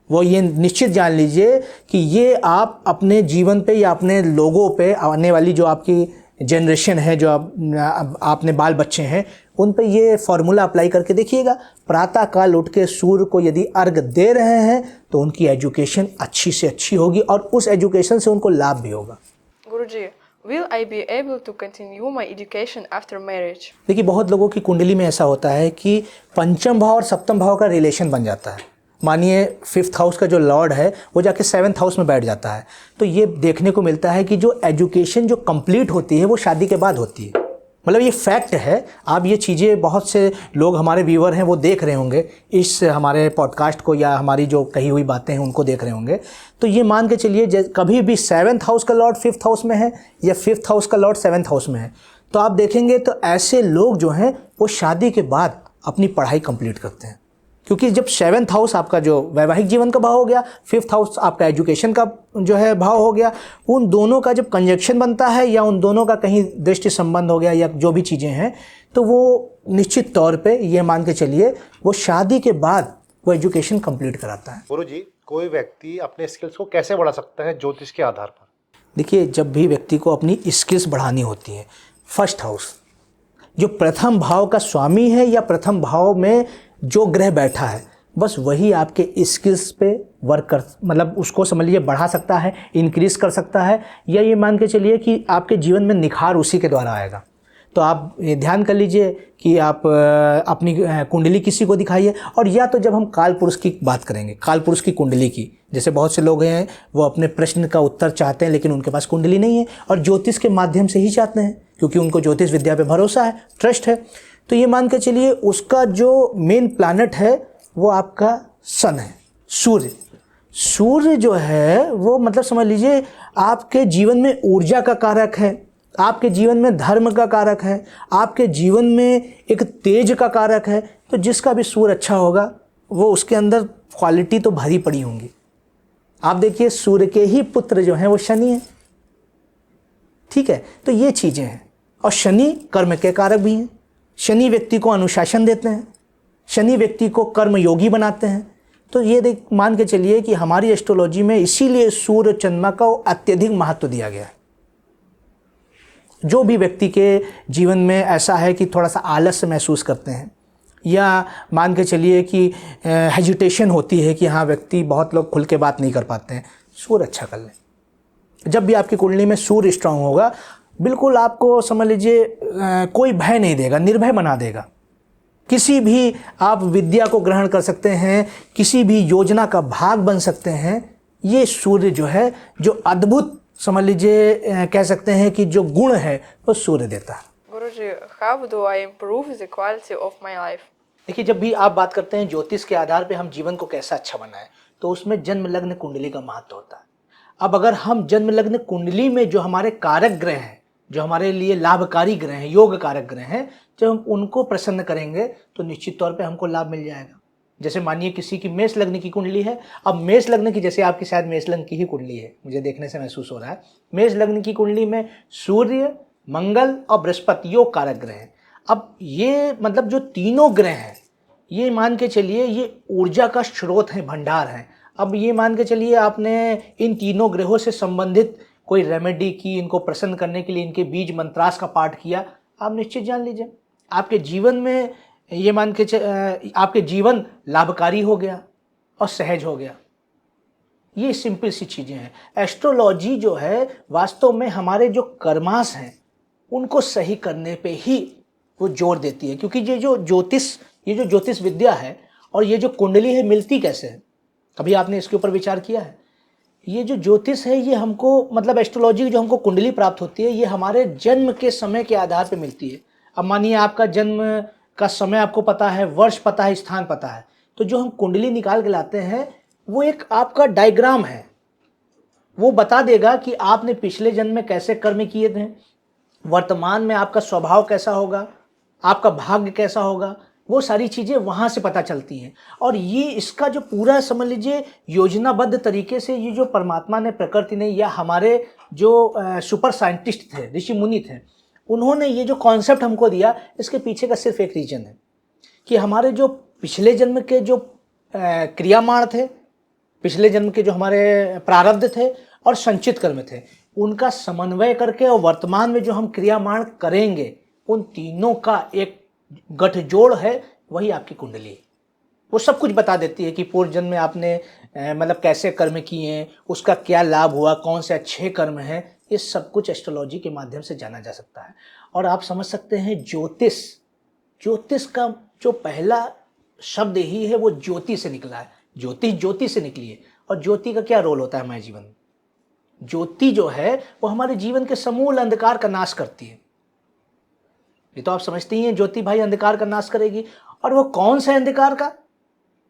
वो ये निश्चित जान लीजिए कि ये आप अपने जीवन पे या अपने लोगों पे, आने वाली जो आपकी जनरेशन है, जो आपने बाल बच्चे हैं, उन पे ये फॉर्मूला अप्लाई करके देखिएगा। प्रातः काल उठ के सूर्य को यदि अर्घ दे रहे हैं तो उनकी एजुकेशन अच्छी से अच्छी होगी और उस एजुकेशन से उनको लाभ भी होगा। Guruji, will I be able to continue my education after marriage? देखिए, बहुत लोगों की कुंडली में ऐसा होता है कि 5म भाव और 7म भाव का रिलेशन बन जाता है। मानिए 5th हाउस का जो लॉर्ड है वो जाके 7th हाउस में बैठ जाता है, तो ये देखने को मिलता है कि जो एजुकेशन जो कंप्लीट होती है वो शादी के बाद होती है। मतलब ये फैक्ट है। आप ये चीज़ें, बहुत से लोग हमारे व्यूअर हैं वो देख रहे होंगे इस हमारे पॉडकास्ट को, या हमारी जो कही हुई बातें हैं उनको देख रहे होंगे। तो ये मान के चलिए, कभी भी 7th हाउस का लॉर्ड 5th हाउस में है या 5th हाउस का लॉर्ड 7th हाउस में है, तो आप देखेंगे तो ऐसे लोग जो हैं वो शादी के बाद अपनी पढ़ाई कंप्लीट करते हैं। क्योंकि जब 7th हाउस आपका जो वैवाहिक जीवन का भाव हो गया, 5th हाउस आपका एजुकेशन का जो है भाव हो गया, उन दोनों का जब कंजक्शन बनता है या उन दोनों का कहीं दृष्टि संबंध हो गया या जो भी चीज़ें हैं, तो वो निश्चित तौर पे ये मान के चलिए वो शादी के बाद वो एजुकेशन कंप्लीट कराता है। गुरु जी, कोई व्यक्ति अपने स्किल्स को कैसे बढ़ा सकता है ज्योतिष के आधार पर? देखिए, जब भी व्यक्ति को अपनी स्किल्स बढ़ानी होती है, 1st हाउस जो प्रथम भाव का स्वामी है या प्रथम भाव में जो ग्रह बैठा है, बस वही आपके स्किल्स पे वर्क कर, मतलब उसको समझ लीजिए बढ़ा सकता है, इंक्रीज कर सकता है, या ये मान के चलिए कि आपके जीवन में निखार उसी के द्वारा आएगा। तो आप ये ध्यान कर लीजिए कि आप अपनी कुंडली किसी को दिखाइए, और या तो जब हम काल पुरुष की बात करेंगे, काल पुरुष की कुंडली की, जैसे बहुत से लोग हैं वो अपने प्रश्न का उत्तर चाहते हैं लेकिन उनके पास कुंडली नहीं है, और ज्योतिष के माध्यम से ही चाहते हैं क्योंकि उनको ज्योतिष विद्या पे भरोसा है, ट्रस्ट है। तो ये मान के चलिए उसका जो मेन प्लैनेट है वो आपका सन है, सूर्य। सूर्य जो है वो मतलब समझ लीजिए आपके जीवन में ऊर्जा का कारक है, आपके जीवन में धर्म का कारक है, आपके जीवन में एक तेज का कारक है। तो जिसका भी सूर्य अच्छा होगा वो उसके अंदर क्वालिटी तो भरी पड़ी होंगी। आप देखिए, सूर्य के ही पुत्र जो हैं वो शनि हैं, ठीक है। तो ये चीज़ें हैं, और शनि कर्म के कारक भी हैं। शनि व्यक्ति को अनुशासन देते हैं, शनि व्यक्ति को कर्म योगी बनाते हैं। तो ये मान के चलिए कि हमारी एस्ट्रोलॉजी में इसीलिए सूर्य चंद्रमा का अत्यधिक महत्व दिया गया है। जो भी व्यक्ति के जीवन में ऐसा है कि थोड़ा सा आलस्य महसूस करते हैं, या मान के चलिए कि हेजिटेशन होती है कि हाँ व्यक्ति, बहुत लोग खुल के बात नहीं कर पाते हैं, सूर्य अच्छा कर लें। जब भी आपकी कुंडली में सूर्य स्ट्रांग होगा, बिल्कुल आपको समझ लीजिए कोई भय नहीं देगा, निर्भय बना देगा। किसी भी आप विद्या को ग्रहण कर सकते हैं, किसी भी योजना का भाग बन सकते हैं। ये सूर्य जो है, जो अद्भुत समझ लीजिए कह सकते हैं कि जो गुण है वो सूर्य देता है। Guruji, how do I improve the quality of my life? देखिए, जब भी आप बात करते हैं ज्योतिष के आधार पे हम जीवन को कैसा अच्छा बनाएं, तो उसमें जन्म लग्न कुंडली का महत्व होता है। अब अगर हम जन्म लग्न कुंडली में जो हमारे कारक ग्रह हैं, जो हमारे लिए लाभकारी ग्रह हैं, योग कारक ग्रह हैं, जब हम उनको प्रसन्न करेंगे तो निश्चित तौर पे हमको लाभ मिल जाएगा। जैसे मानिए किसी की मेष लग्न की कुंडली है, अब मेष लग्न की, जैसे आपकी शायद मेष लग्न की ही कुंडली है, मुझे देखने से महसूस हो रहा है, मेष लग्न की कुंडली में सूर्य, मंगल और बृहस्पति योग कारक ग्रह हैं। अब ये मतलब जो तीनों ग्रह हैं, ये मान के चलिए ये ऊर्जा का स्रोत है, भंडार है। अब ये मान के चलिए आपने इन तीनों ग्रहों से संबंधित कोई रेमेडी की, इनको प्रसन्न करने के लिए इनके बीज मंत्रास का पाठ किया, आप निश्चित जान लीजिए आपके जीवन में ये मान के आपके जीवन लाभकारी हो गया और सहज हो गया। ये सिंपल सी चीज़ें हैं। एस्ट्रोलॉजी जो है वास्तव में हमारे जो कर्मास हैं उनको सही करने पे ही वो जोर देती है, क्योंकि ये जो ज्योतिष विद्या है और ये जो कुंडली है मिलती कैसे है, कभी आपने इसके ऊपर विचार किया है? ये जो ज्योतिष है ये हमको मतलब एस्ट्रोलॉजी जो हमको कुंडली प्राप्त होती है, ये हमारे जन्म के समय के आधार पे मिलती है। अब मानिए आपका जन्म का समय आपको पता है, वर्ष पता है, स्थान पता है, तो जो हम कुंडली निकाल के लाते हैं वो एक आपका डायग्राम है। वो बता देगा कि आपने पिछले जन्म में कैसे कर्म किए थे, वर्तमान में आपका स्वभाव कैसा होगा, आपका भाग्य कैसा होगा, वो सारी चीज़ें वहाँ से पता चलती हैं। और ये इसका जो पूरा समझ लीजिए योजनाबद्ध तरीके से ये जो परमात्मा ने, प्रकृति ने, या हमारे जो सुपर साइंटिस्ट थे, ऋषि मुनि थे, उन्होंने ये जो कॉन्सेप्ट हमको दिया, इसके पीछे का सिर्फ एक रीजन है कि हमारे जो पिछले जन्म के जो क्रियामाण थे, पिछले जन्म के जो हमारे प्रारब्ध थे और संचित कर्म थे, उनका समन्वय करके और वर्तमान में जो हम क्रियामाण करेंगे, उन तीनों का एक गठजोड़ है, वही आपकी कुंडली। वो सब कुछ बता देती है कि पूर्व जन्म में आपने मतलब कैसे कर्म किए हैं, उसका क्या लाभ हुआ, कौन से अच्छे कर्म हैं, ये सब कुछ एस्ट्रोलॉजी के माध्यम से जाना जा सकता है। और आप समझ सकते हैं ज्योतिष का जो पहला शब्द ही है वो ज्योति से निकला है। ज्योति से निकली है। और ज्योति का क्या रोल होता है हमारे जीवन में? ज्योति जो है वो हमारे जीवन के समूल अंधकार का नाश करती है। ये तो आप समझते ही हैं, ज्योति भाई अंधकार का नाश करेगी। और वो कौन सा अंधकार का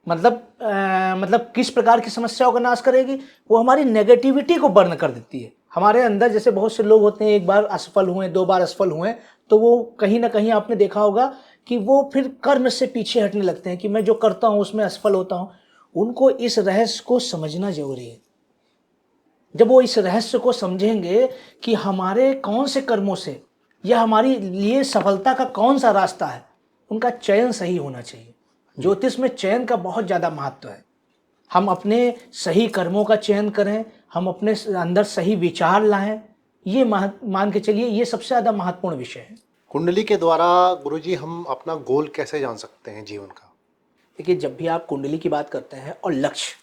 मतलब किस प्रकार की समस्याओं का नाश करेगी? वो हमारी नेगेटिविटी को बर्न कर देती है। हमारे अंदर जैसे बहुत से लोग होते हैं, एक बार असफल हुए, 2 बार असफल हुए, तो वो कहीं ना कहीं आपने देखा होगा कि वो फिर कर्म से पीछे हटने लगते हैं कि मैं जो करता हूँ उसमें असफल होता हूँ। उनको इस रहस्य को समझना जरूरी है। जब वो इस रहस्य को समझेंगे कि हमारे कौन से कर्मों से या हमारी लिए सफलता का कौन सा रास्ता है, उनका चयन सही होना चाहिए। ज्योतिष में चयन का बहुत ज़्यादा महत्व है। हम अपने सही कर्मों का चयन करें, हम अपने अंदर सही विचार लाएं, ये मान के चलिए ये सबसे ज़्यादा महत्वपूर्ण विषय है। कुंडली के द्वारा गुरुजी हम अपना गोल कैसे जान सकते हैं जीवन का? देखिए, जब भी आप कुंडली की बात करते हैं और लक्ष्य,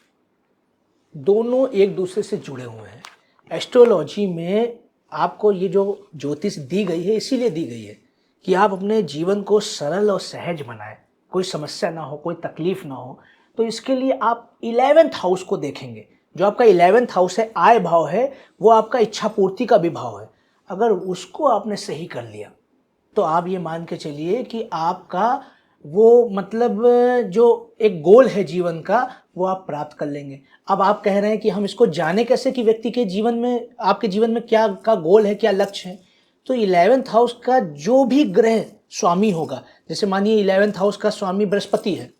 दोनों एक दूसरे से जुड़े हुए हैं। एस्ट्रोलॉजी में आपको ये जो ज्योतिष दी गई है इसीलिए दी गई है कि आप अपने जीवन को सरल और सहज बनाएं, कोई समस्या ना हो, कोई तकलीफ ना हो। तो इसके लिए आप 11th हाउस को देखेंगे। जो आपका 11th हाउस है, आय भाव है, वो आपका इच्छा पूर्ति का भी भाव है। अगर उसको आपने सही कर लिया तो आप ये मान के चलिए कि आपका वो मतलब जो एक गोल है जीवन का, वो आप प्राप्त कर लेंगे। अब आप कह रहे हैं कि हम इसको जाने कैसे कि व्यक्ति के जीवन में, आपके जीवन में क्या का गोल है, क्या लक्ष्य है? तो 11th हाउस का जो भी ग्रह स्वामी होगा, जैसे मानिए 11th हाउस का स्वामी बृहस्पति है,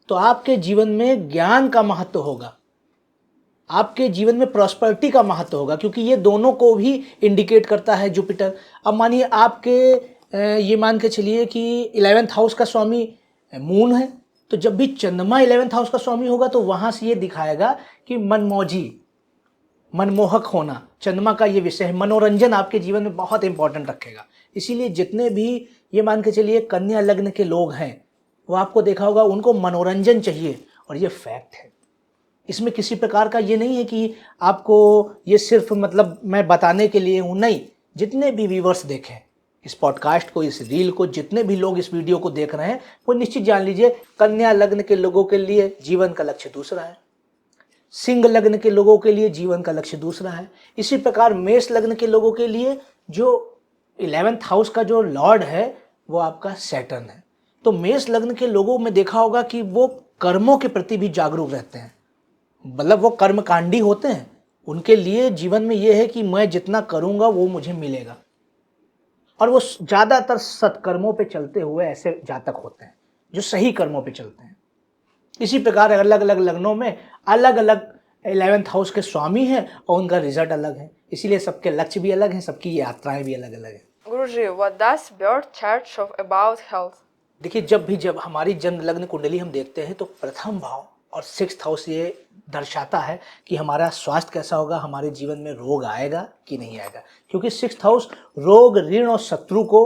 तो आपके जीवन में ज्ञान का महत्व होगा, आपके जीवन में प्रॉस्पेरिटी का महत्व होगा, क्योंकि ये दोनों को भी इंडिकेट करता है जुपिटर। अब मानिए आपके ये मान के चलिए कि 11th हाउस का स्वामी मून है, तो जब भी चंद्रमा 11th हाउस का स्वामी होगा तो वहाँ से ये दिखाएगा कि मनमौजी, मनमोहक होना, चंद्रमा का ये विषय है। मनोरंजन आपके जीवन में बहुत इंपॉर्टेंट रखेगा। इसीलिए जितने भी ये मान के चलिए कन्या लग्न के लोग हैं, वो आपको देखा होगा उनको मनोरंजन चाहिए, और ये फैक्ट है। इसमें किसी प्रकार का ये नहीं है कि आपको ये सिर्फ मतलब मैं बताने के लिए हूँ, नहीं। जितने भी व्यूवर्स देखें इस पॉडकास्ट को, इस रील को, जितने भी लोग इस वीडियो को देख रहे हैं, वो निश्चित जान लीजिए कन्या लग्न के लोगों के लिए जीवन का लक्ष्य दूसरा है, सिंह लग्न के लोगों के लिए जीवन का लक्ष्य दूसरा है। इसी प्रकार मेष लग्न के लोगों के लिए जो 11th हाउस का जो लॉर्ड है वो आपका सैटर्न है। तो मेष लग्न के लोगों में देखा होगा कि वो कर्मों के प्रति भी जागरूक रहते हैं, मतलब वो कर्मकांडी होते हैं। उनके लिए जीवन में ये है कि मैं जितना करूंगा वो मुझे मिलेगा, और वो ज़्यादातर सत्कर्मों पे चलते हुए ऐसे जातक होते हैं जो सही कर्मों पे चलते हैं। इसी प्रकार अलग अलग लग्नों में अलग अलग 11th हाउस के स्वामी हैं और उनका रिजल्ट अलग है, इसीलिए सबके लक्ष्य भी अलग हैं, सबकी यात्राएं भी अलग अलग हैं। Guruji, what does birth chart show about health? देखिए, जब हमारी जन्म लग्न कुंडली हम देखते हैं तो प्रथम भाव और 6th हाउस ये दर्शाता है कि हमारा स्वास्थ्य कैसा होगा, हमारे जीवन में रोग आएगा कि नहीं आएगा, क्योंकि 6th हाउस रोग, ऋण और शत्रु को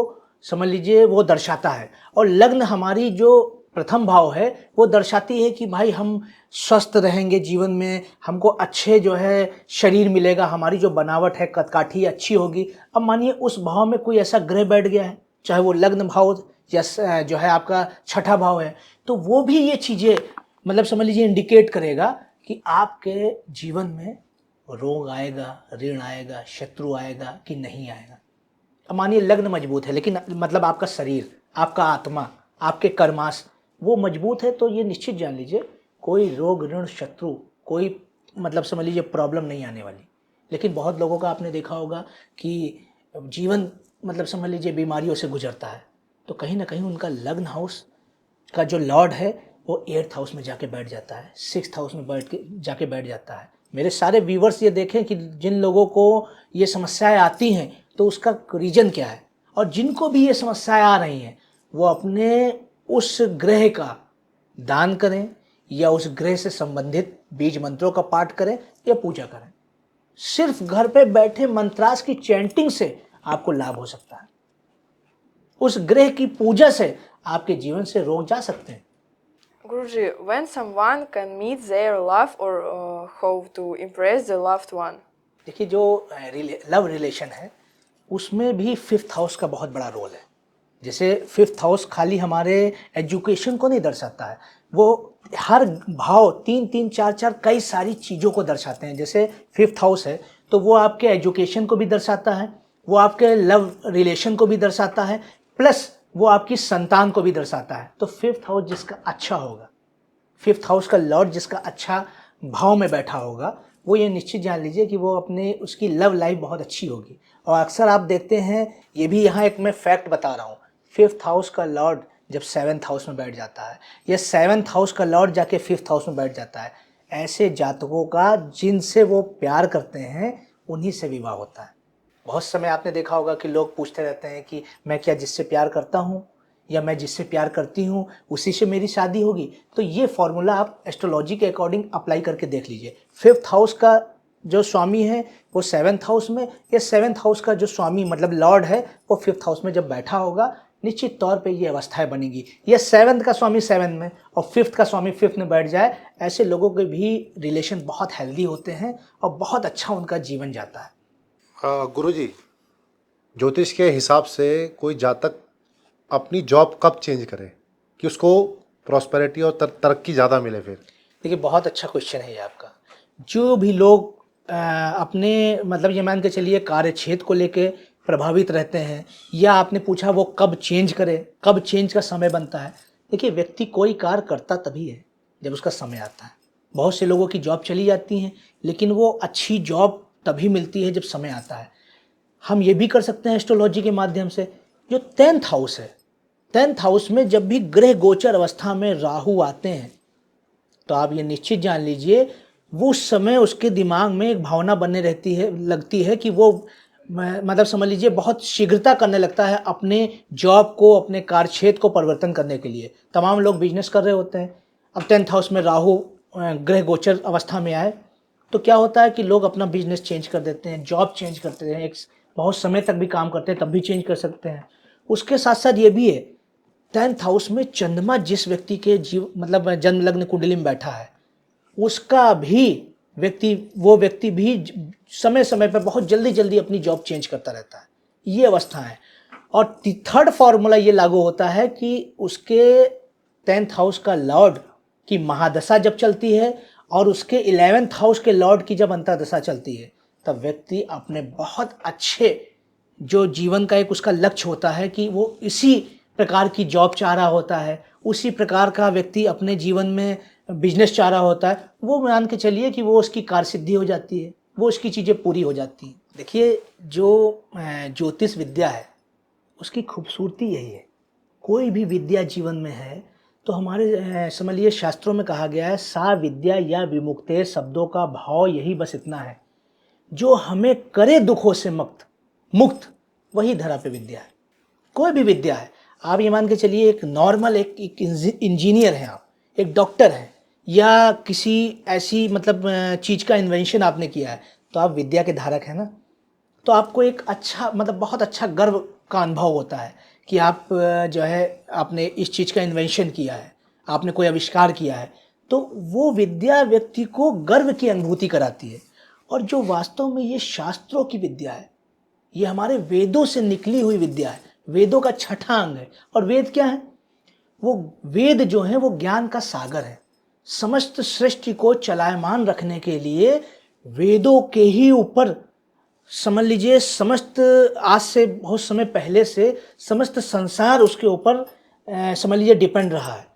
समझ लीजिए वो दर्शाता है। और लग्न हमारी जो प्रथम भाव है वो दर्शाती है कि भाई हम स्वस्थ रहेंगे, जीवन में हमको अच्छे जो है शरीर मिलेगा, हमारी जो बनावट है कदकाठी अच्छी होगी। अब मानिए उस भाव में कोई ऐसा ग्रह बैठ गया है, चाहे वो लग्न भाव या जो है आपका छठा भाव है, तो वो भी ये चीज़ें मतलब समझ लीजिए इंडिकेट करेगा कि आपके जीवन में रोग आएगा, ऋण आएगा, शत्रु आएगा कि नहीं आएगा। अब मानिए लग्न मजबूत है लेकिन मतलब आपका शरीर, आपका आत्मा, आपके कर्माश वो मजबूत है, तो ये निश्चित जान लीजिए कोई रोग, ऋण, शत्रु, कोई मतलब समझ लीजिए प्रॉब्लम नहीं आने वाली। लेकिन बहुत लोगों का आपने देखा होगा कि जीवन मतलब समझ लीजिए बीमारियों से गुजरता है, तो कहीं ना कहीं उनका लग्न हाउस का जो लॉर्ड है वो 8th हाउस में जाके बैठ जाता है, 6th हाउस में जाके बैठ जाता है। मेरे सारे व्यूवर्स ये देखें कि जिन लोगों को ये समस्याएं आती हैं तो उसका रीजन क्या है, और जिनको भी ये समस्याएं आ रही हैं वो अपने उस ग्रह का दान करें या उस ग्रह से संबंधित बीज मंत्रों का पाठ करें या पूजा करें। सिर्फ घर पे बैठे मंत्रास की चैंटिंग से आपको लाभ हो सकता है, उस ग्रह की पूजा से आपके जीवन से रोग जा सकते हैं। Guruji, when someone can meet their love or how to impress the loved one? देखिए, जो लव रिलेशन है उसमें भी 5th हाउस का बहुत बड़ा रोल है। जैसे 5th हाउस खाली हमारे एजुकेशन को नहीं दर्शाता है, वो हर भाव 3-3, 4-4 कई सारी चीज़ों को दर्शाते हैं। जैसे 5th हाउस है तो वो आपके एजुकेशन को भी दर्शाता है, वो आपके लव रिलेशन को भी दर्शाता है, प्लस वो आपकी संतान को भी दर्शाता है। तो 5th हाउस जिसका अच्छा होगा, 5th हाउस का लॉर्ड जिसका अच्छा भाव में बैठा होगा, वो ये निश्चित जान लीजिए कि वो उसकी लव लाइफ बहुत अच्छी होगी। और अक्सर आप देखते हैं, ये भी यहाँ एक मैं फैक्ट बता रहा हूँ, 5th हाउस का लॉर्ड जब 7th हाउस में बैठ जाता है या 7th हाउस का लॉर्ड जाके 5th हाउस में बैठ जाता है, ऐसे जातकों का जिनसे वो प्यार करते हैं उन्हीं से विवाह होता है। बहुत समय आपने देखा होगा कि लोग पूछते रहते हैं कि मैं क्या जिससे प्यार करता हूँ या मैं जिससे प्यार करती हूँ उसी से मेरी शादी होगी। तो ये फॉर्मूला आप एस्ट्रोलॉजी के अकॉर्डिंग अप्लाई करके देख लीजिए। 5th हाउस का जो स्वामी है वो 7th हाउस में, या 7th हाउस का जो स्वामी मतलब लॉर्ड है वो 5th हाउस में जब बैठा होगा, निश्चित तौर पे ये अवस्थाएं बनेगी। या 7th का स्वामी 7 में और 5th का स्वामी 5th में बैठ जाए, ऐसे लोगों के भी रिलेशन बहुत हेल्दी होते हैं और बहुत अच्छा उनका जीवन जाता है। गुरुजी, ज्योतिष के हिसाब से कोई जातक अपनी जॉब कब चेंज करे कि उसको प्रॉस्पेरिटी और तरक्की ज़्यादा मिले? फिर देखिए, बहुत अच्छा क्वेश्चन है ये आपका। जो भी लोग अपने मतलब ये मान के चलिए कार्य क्षेत्र को लेके प्रभावित रहते हैं, या आपने पूछा वो कब चेंज करे, कब चेंज का समय बनता है। देखिए, व्यक्ति कोई कार्य करता तभी है जब उसका समय आता है। बहुत से लोगों की जॉब चली जाती हैं लेकिन वो अच्छी जॉब तभी मिलती है जब समय आता है। हम ये भी कर सकते हैं एस्ट्रोलॉजी के माध्यम से, जो 10th हाउस है, 10th हाउस में जब भी ग्रह गोचर अवस्था में राहु आते हैं तो आप ये निश्चित जान लीजिए वो उस समय उसके दिमाग में एक भावना बनने लगती है कि वो मतलब समझ लीजिए बहुत शीघ्रता करने लगता है अपने जॉब को, अपने कार्य क्षेत्र को परिवर्तन करने के लिए। तमाम लोग बिजनेस कर रहे होते हैं, अब 10th हाउस में राहु ग्रह गोचर अवस्था में आए तो क्या होता है कि लोग अपना बिजनेस चेंज कर देते हैं, जॉब चेंज करते हैं, एक बहुत समय तक भी काम करते हैं तब भी चेंज कर सकते हैं। उसके साथ साथ ये भी है, 10th हाउस में चंद्रमा जिस व्यक्ति के मतलब जन्म लग्न कुंडली में बैठा है उसका भी वो व्यक्ति भी समय समय पर बहुत जल्दी जल्दी अपनी जॉब चेंज करता रहता है। ये अवस्था है। और थर्ड फॉर्मूला ये लागू होता है कि उसके 10th हाउस का लॉर्ड की महादशा जब चलती है और उसके 11th हाउस के लॉर्ड की जब अंतर्दशा चलती है, तब व्यक्ति अपने बहुत अच्छे जो जीवन का एक उसका लक्ष्य होता है कि वो इसी प्रकार की जॉब चाह रहा होता है, उसी प्रकार का व्यक्ति अपने जीवन में बिजनेस चाह रहा होता है, वो मान के चलिए कि वो उसकी कार्यसिद्धि हो जाती है, वो उसकी चीज़ें पूरी हो जाती हैं। देखिए, जो ज्योतिष विद्या है उसकी खूबसूरती यही है। कोई भी विद्या जीवन में है तो हमारे समझ लीजिए शास्त्रों में कहा गया है, सा विद्या या विमुक्ते, शब्दों का भाव यही बस इतना है, जो हमें करे दुखों से मुक्त वही धरा पे विद्या है। कोई भी विद्या है, आप ये मान के चलिए एक नॉर्मल एक इंजीनियर हैं, आप एक डॉक्टर हैं, या किसी ऐसी मतलब चीज़ का इन्वेंशन आपने किया है, तो आप विद्या के धारक हैं ना। तो आपको एक अच्छा मतलब बहुत अच्छा गर्व का अनुभव होता है कि आप जो है आपने इस चीज़ का इन्वेंशन किया है, आपने कोई आविष्कार किया है, तो वो विद्या व्यक्ति को गर्व की अनुभूति कराती है। और जो वास्तव में ये शास्त्रों की विद्या है, ये हमारे वेदों से निकली हुई विद्या है, वेदों का छठा अंग है। और वेद क्या है? वो वेद जो है वो ज्ञान का सागर है। समस्त सृष्टि को चलायमान रखने के लिए वेदों के ही ऊपर समझ लीजिए समस्त, आज से बहुत समय पहले से समस्त संसार उसके ऊपर समझ लीजिए डिपेंड रहा है।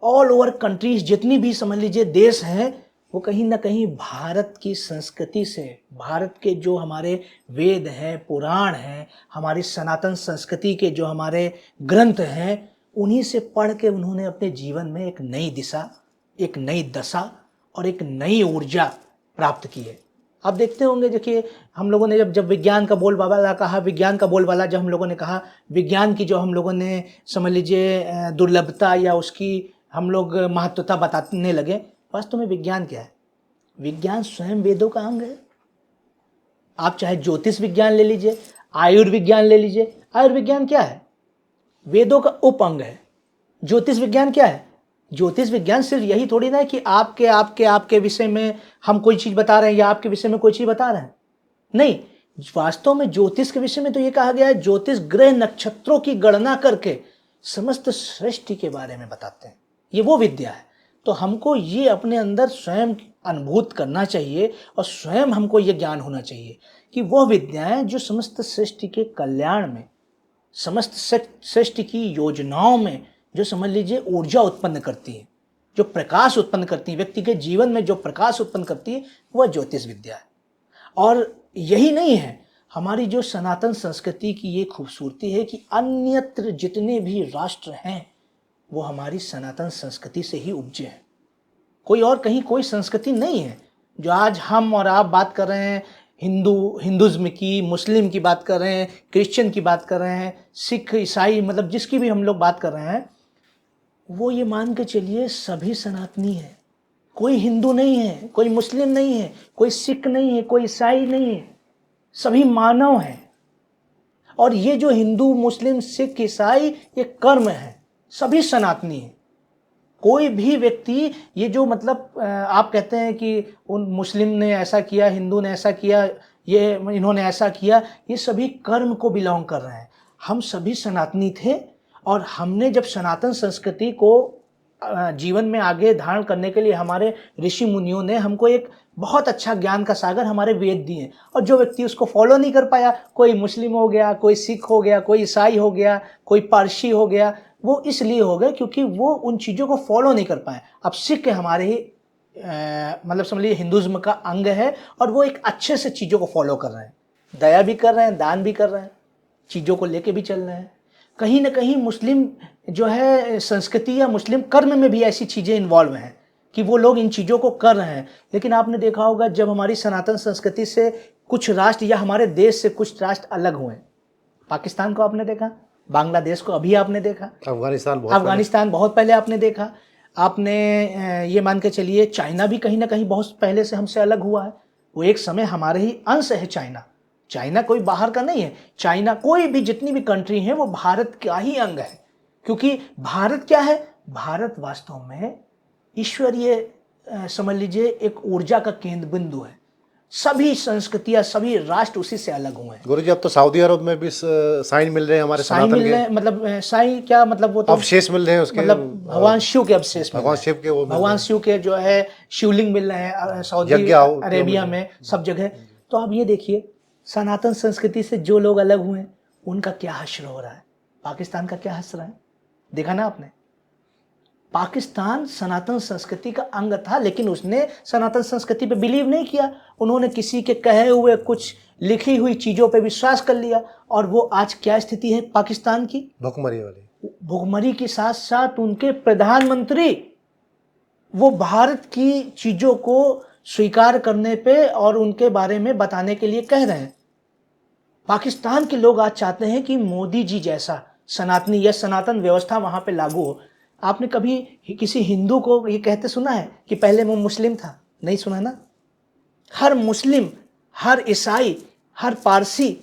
ऑल ओवर कंट्रीज जितनी भी समझ लीजिए देश हैं, वो कहीं ना कहीं भारत की संस्कृति से, भारत के जो हमारे वेद हैं, पुराण हैं, हमारी सनातन संस्कृति के जो हमारे ग्रंथ हैं, उन्हीं से पढ़ के उन्होंने अपने जीवन में एक नई दिशा, एक नई दशा और एक नई ऊर्जा प्राप्त की है। आप देखते होंगे, देखिए हम लोगों ने जब विज्ञान का बोलबाला कहा, विज्ञान का बोलबाला जब हम लोगों ने कहा, विज्ञान की जो हम लोगों ने समझ लीजिए दुर्लभता या उसकी हम लोग महत्वता बताने लगे, वास्तव में विज्ञान क्या है? विज्ञान स्वयं वेदों का अंग है। आप चाहे ज्योतिष विज्ञान ले लीजिए, आयुर्विज्ञान ले लीजिए। आयुर्विज्ञान क्या है? वेदों का उप अंग है। ज्योतिष विज्ञान क्या है? ज्योतिष विज्ञान सिर्फ यही थोड़ी ना है कि आपके विषय में हम कोई चीज़ बता रहे हैं या आपके विषय में कोई चीज़ बता रहे हैं। नहीं, वास्तव में ज्योतिष के विषय में तो ये कहा गया है, ज्योतिष ग्रह नक्षत्रों की गणना करके समस्त सृष्टि के बारे में बताते हैं। ये वो विद्या है। तो हमको ये अपने अंदर स्वयं अनुभूत करना चाहिए और स्वयं हमको ये ज्ञान होना चाहिए कि वह विद्याएं जो समस्त सृष्टि के कल्याण में, समस्त सृष्टि की योजनाओं में जो समझ लीजिए ऊर्जा उत्पन्न करती है, जो प्रकाश उत्पन्न करती है, व्यक्ति के जीवन में जो प्रकाश उत्पन्न करती है, वह ज्योतिष विद्या है। और यही नहीं है, हमारी जो सनातन संस्कृति की ये खूबसूरती है कि अन्यत्र जितने भी राष्ट्र हैं वो हमारी सनातन संस्कृति से ही उपजे हैं। कोई और कहीं कोई संस्कृति नहीं है। जो आज हम और आप बात कर रहे हैं, हिंदुज़्म की, मुस्लिम की बात कर रहे हैं, क्रिश्चियन की बात कर रहे हैं, सिख, ईसाई, मतलब जिसकी भी हम लोग बात कर रहे हैं, वो ये मान के चलिए सभी सनातनी है। कोई हिंदू नहीं है, कोई मुस्लिम नहीं है, कोई सिख नहीं है, कोई ईसाई नहीं है, सभी मानव हैं। और ये जो हिंदू, मुस्लिम, सिख, ईसाई, ये कर्म है, सभी सनातनी है। कोई भी व्यक्ति ये जो मतलब आप कहते हैं कि उन मुस्लिम ने ऐसा किया, हिंदू ने ऐसा किया, ये इन्होंने ऐसा किया, ये सभी कर्म को बिलोंग कर रहे हैं। हम सभी सनातनी थे और हमने जब सनातन संस्कृति को जीवन में आगे धारण करने के लिए हमारे ऋषि मुनियों ने हमको एक बहुत अच्छा ज्ञान का सागर हमारे वेद दिए। और जो व्यक्ति उसको फॉलो नहीं कर पाया, कोई मुस्लिम हो गया, कोई सिख हो गया, कोई ईसाई हो गया, कोई पारसी हो गया, वो इसलिए हो गए क्योंकि वो उन चीज़ों को फॉलो नहीं कर पाए। अब सिख हमारे ही मतलब समझ लीजिए हिंदुज़्म का अंग है और वो एक अच्छे से चीज़ों को फॉलो कर रहे हैं, दया भी कर रहे हैं, दान भी कर रहे हैं, चीज़ों को लेके भी चल रहे हैं। कहीं ना कहीं मुस्लिम जो है संस्कृति या मुस्लिम कर्म में भी ऐसी चीज़ें इन्वॉल्व हैं कि वो लोग इन चीज़ों को कर रहे हैं। लेकिन आपने देखा होगा जब हमारी सनातन संस्कृति से कुछ राष्ट्र या हमारे देश से कुछ राष्ट्र अलग हुए, पाकिस्तान को आपने देखा, बांग्लादेश को अभी आपने देखा, अफगानिस्तान बहुत पहले आपने देखा, आपने ये मान के चलिए चाइना भी कहीं ना कहीं बहुत पहले से हमसे अलग हुआ है। वो एक समय हमारे ही अंश है चाइना कोई बाहर का नहीं है। चाइना, कोई भी जितनी भी कंट्री है वो भारत का ही अंग है। क्योंकि भारत क्या है? भारत वास्तव में ईश्वरीय समझ लीजिए एक ऊर्जा का केंद्र बिंदु है। सभी संस्कृतियां, सभी राष्ट्र उसी से अलग हुए हैं। गुरुजी अब तो सऊदी अरब में भी साइन मिल रहे हैं हमारे साईं सनातन मिल रहे हैं, मतलब साईं क्या मतलब, वो तो अवशेष मिल रहे हैं उसके, मतलब भगवान शिव के अवशेष मिल भगवान रहे हैं। शिव के वो मिल रहे भगवान शिव के जो है शिवलिंग मिल रहे हैं सऊदी यज्ञ आहुतियां अरेबिया मिल में, सब जगह। तो अब ये देखिए, सनातन संस्कृति से जो लोग अलग हुए उनका क्या हश्र हो रहा है, पाकिस्तान का क्या हश्र है, देखा ना आपने। पाकिस्तान सनातन संस्कृति का अंग था, लेकिन उसने सनातन संस्कृति पे बिलीव नहीं किया। उन्होंने किसी के कहे हुए कुछ लिखी हुई चीजों पे विश्वास कर लिया, और वो आज क्या स्थिति है पाकिस्तान की, भुखमरी वाली। भुखमरी के साथ साथ उनके प्रधानमंत्री वो भारत की चीजों को स्वीकार करने पे और उनके बारे में बताने के लिए कह रहे हैं। पाकिस्तान के लोग आज चाहते हैं कि मोदी जी जैसा सनातनी या सनातन व्यवस्था वहां पे लागू हो। आपने कभी किसी हिंदू को ये कहते सुना है कि पहले वो मुस्लिम था? नहीं सुना ना। हर मुस्लिम, हर ईसाई, हर पारसी,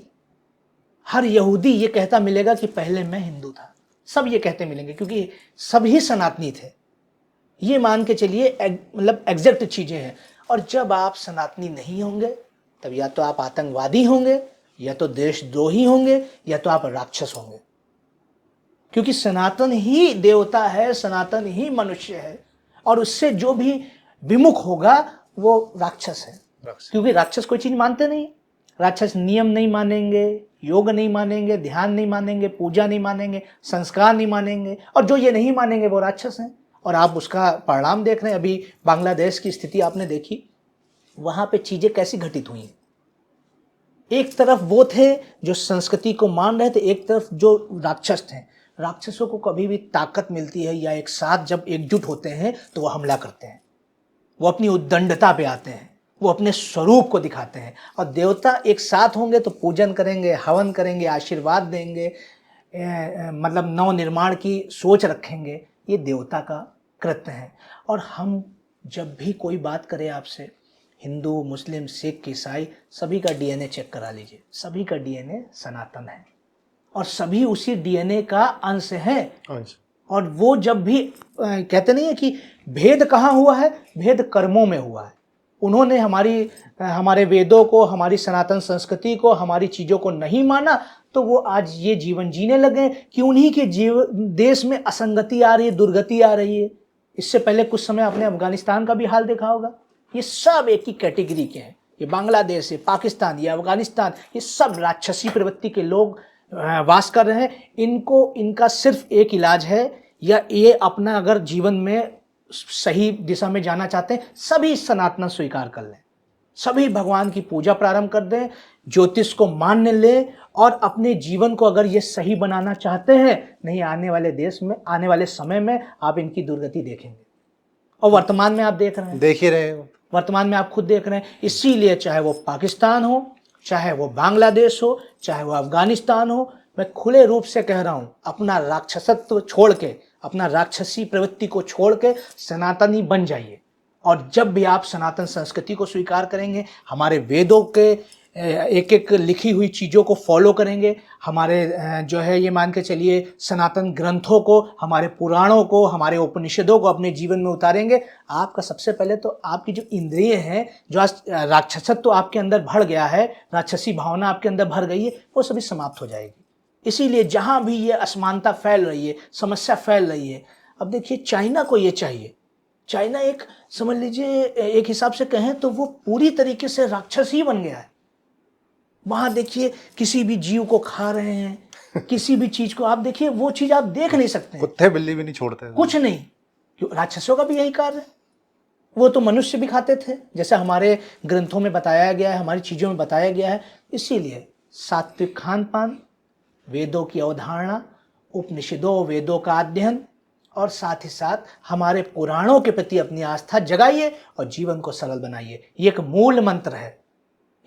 हर यहूदी ये कहता मिलेगा कि पहले मैं हिंदू था। सब ये कहते मिलेंगे, क्योंकि सभी सनातनी थे। ये मान के चलिए, मतलब एग्जैक्ट चीजें हैं। और जब आप सनातनी नहीं होंगे, तब या तो आप आतंकवादी होंगे, या तो देशद्रोही होंगे, या तो आप राक्षस होंगे। क्योंकि सनातन ही देवता है, सनातन ही मनुष्य है, और उससे जो भी विमुख होगा वो राक्षस है। क्योंकि राक्षस कोई चीज मानते नहीं। राक्षस नियम नहीं मानेंगे, योग नहीं मानेंगे, ध्यान नहीं मानेंगे, पूजा नहीं मानेंगे, संस्कार नहीं मानेंगे, और जो ये नहीं मानेंगे वो राक्षस हैं। और आप उसका परिणाम देख रहे हैं। अभी बांग्लादेश की स्थिति आपने देखी, वहां पे चीजें कैसी घटित हुई। एक तरफ वो थे जो संस्कृति को मान रहे थे, एक तरफ जो राक्षस थे। राक्षसों को कभी भी ताकत मिलती है या एक साथ जब एकजुट होते हैं तो वो हमला करते हैं, वो अपनी उद्दंडता पे आते हैं, वो अपने स्वरूप को दिखाते हैं। और देवता एक साथ होंगे तो पूजन करेंगे, हवन करेंगे, आशीर्वाद देंगे, मतलब नव निर्माण की सोच रखेंगे। ये देवता का कृत्य है। और हम जब भी कोई बात करें आपसे, हिंदू, मुस्लिम, सिख, ईसाई, सभी का डीएनए चेक करा लीजिए। सभी का डीएनए सनातन है, और सभी उसी डीएनए का अंश है। और वो जब भी कहते नहीं है कि भेद कहाँ हुआ है, भेद कर्मों में हुआ है। उन्होंने हमारे वेदों को, हमारी सनातन संस्कृति को, हमारी चीज़ों को नहीं माना, तो वो आज ये जीवन जीने लगे कि उन्हीं के देश में असंगति आ रही है, दुर्गति आ रही है। इससे पहले कुछ समय आपने अफगानिस्तान का भी हाल देखा होगा। ये सब एक ही कैटेगरी के हैं। ये बांग्लादेश है, पाकिस्तान, ये अफगानिस्तान, ये सब राक्षसी प्रवृत्ति के लोग वास कर रहे हैं। इनको, इनका सिर्फ एक इलाज है, या ये अपना अगर जीवन में सही दिशा में जाना चाहते हैं, सभी सनातन स्वीकार कर लें, सभी भगवान की पूजा प्रारंभ कर दें, ज्योतिष को मान लें, और अपने जीवन को अगर ये सही बनाना चाहते हैं, नहीं आने वाले देश में, आने वाले समय में आप इनकी दुर्गति देखेंगे। और वर्तमान में आप देख रहे हैं, देख ही रहे हैं, वर्तमान में आप खुद देख रहे हैं। इसीलिए चाहे वो पाकिस्तान हो, चाहे वो बांग्लादेश हो, चाहे वो अफगानिस्तान हो, मैं खुले रूप से कह रहा हूं, अपना राक्षसत्व छोड़ के, अपना राक्षसी प्रवृत्ति को छोड़ के सनातनी बन जाइए। और जब भी आप सनातन संस्कृति को स्वीकार करेंगे, हमारे वेदों के एक एक लिखी हुई चीज़ों को फॉलो करेंगे, हमारे जो है ये मान के चलिए सनातन ग्रंथों को, हमारे पुराणों को, हमारे उपनिषदों को अपने जीवन में उतारेंगे, आपका सबसे पहले तो आपकी जो इंद्रिय हैं, जो आज राक्षसत्व आपके अंदर भर गया है, राक्षसी भावना आपके अंदर भर गई है, वो सभी समाप्त हो जाएगी। इसीलिए जहाँ भी ये असमानता फैल रही है, समस्या फैल रही है, अब देखिए चाइना को ये चाहिए। चाइना एक, समझ लीजिए एक हिसाब से कहें तो वो पूरी तरीके से राक्षस ही बन गया है। वहां देखिए किसी भी जीव को खा रहे हैं, किसी भी चीज को आप देखिए, वो चीज आप देख नहीं सकते, कुत्ते बिल्ली भी नहीं छोड़ते, कुछ नहीं। क्यों? राक्षसों का भी यही कार्य है। वो तो मनुष्य भी खाते थे, जैसे हमारे ग्रंथों में बताया गया है, हमारी चीजों में बताया गया है। इसीलिए सात्विक खान पान, वेदों की अवधारणा, उपनिषदों वेदों का अध्ययन, और साथ ही साथ हमारे पुराणों के प्रति अपनी आस्था जगाइए और जीवन को सरल बनाइए। ये एक मूल मंत्र है,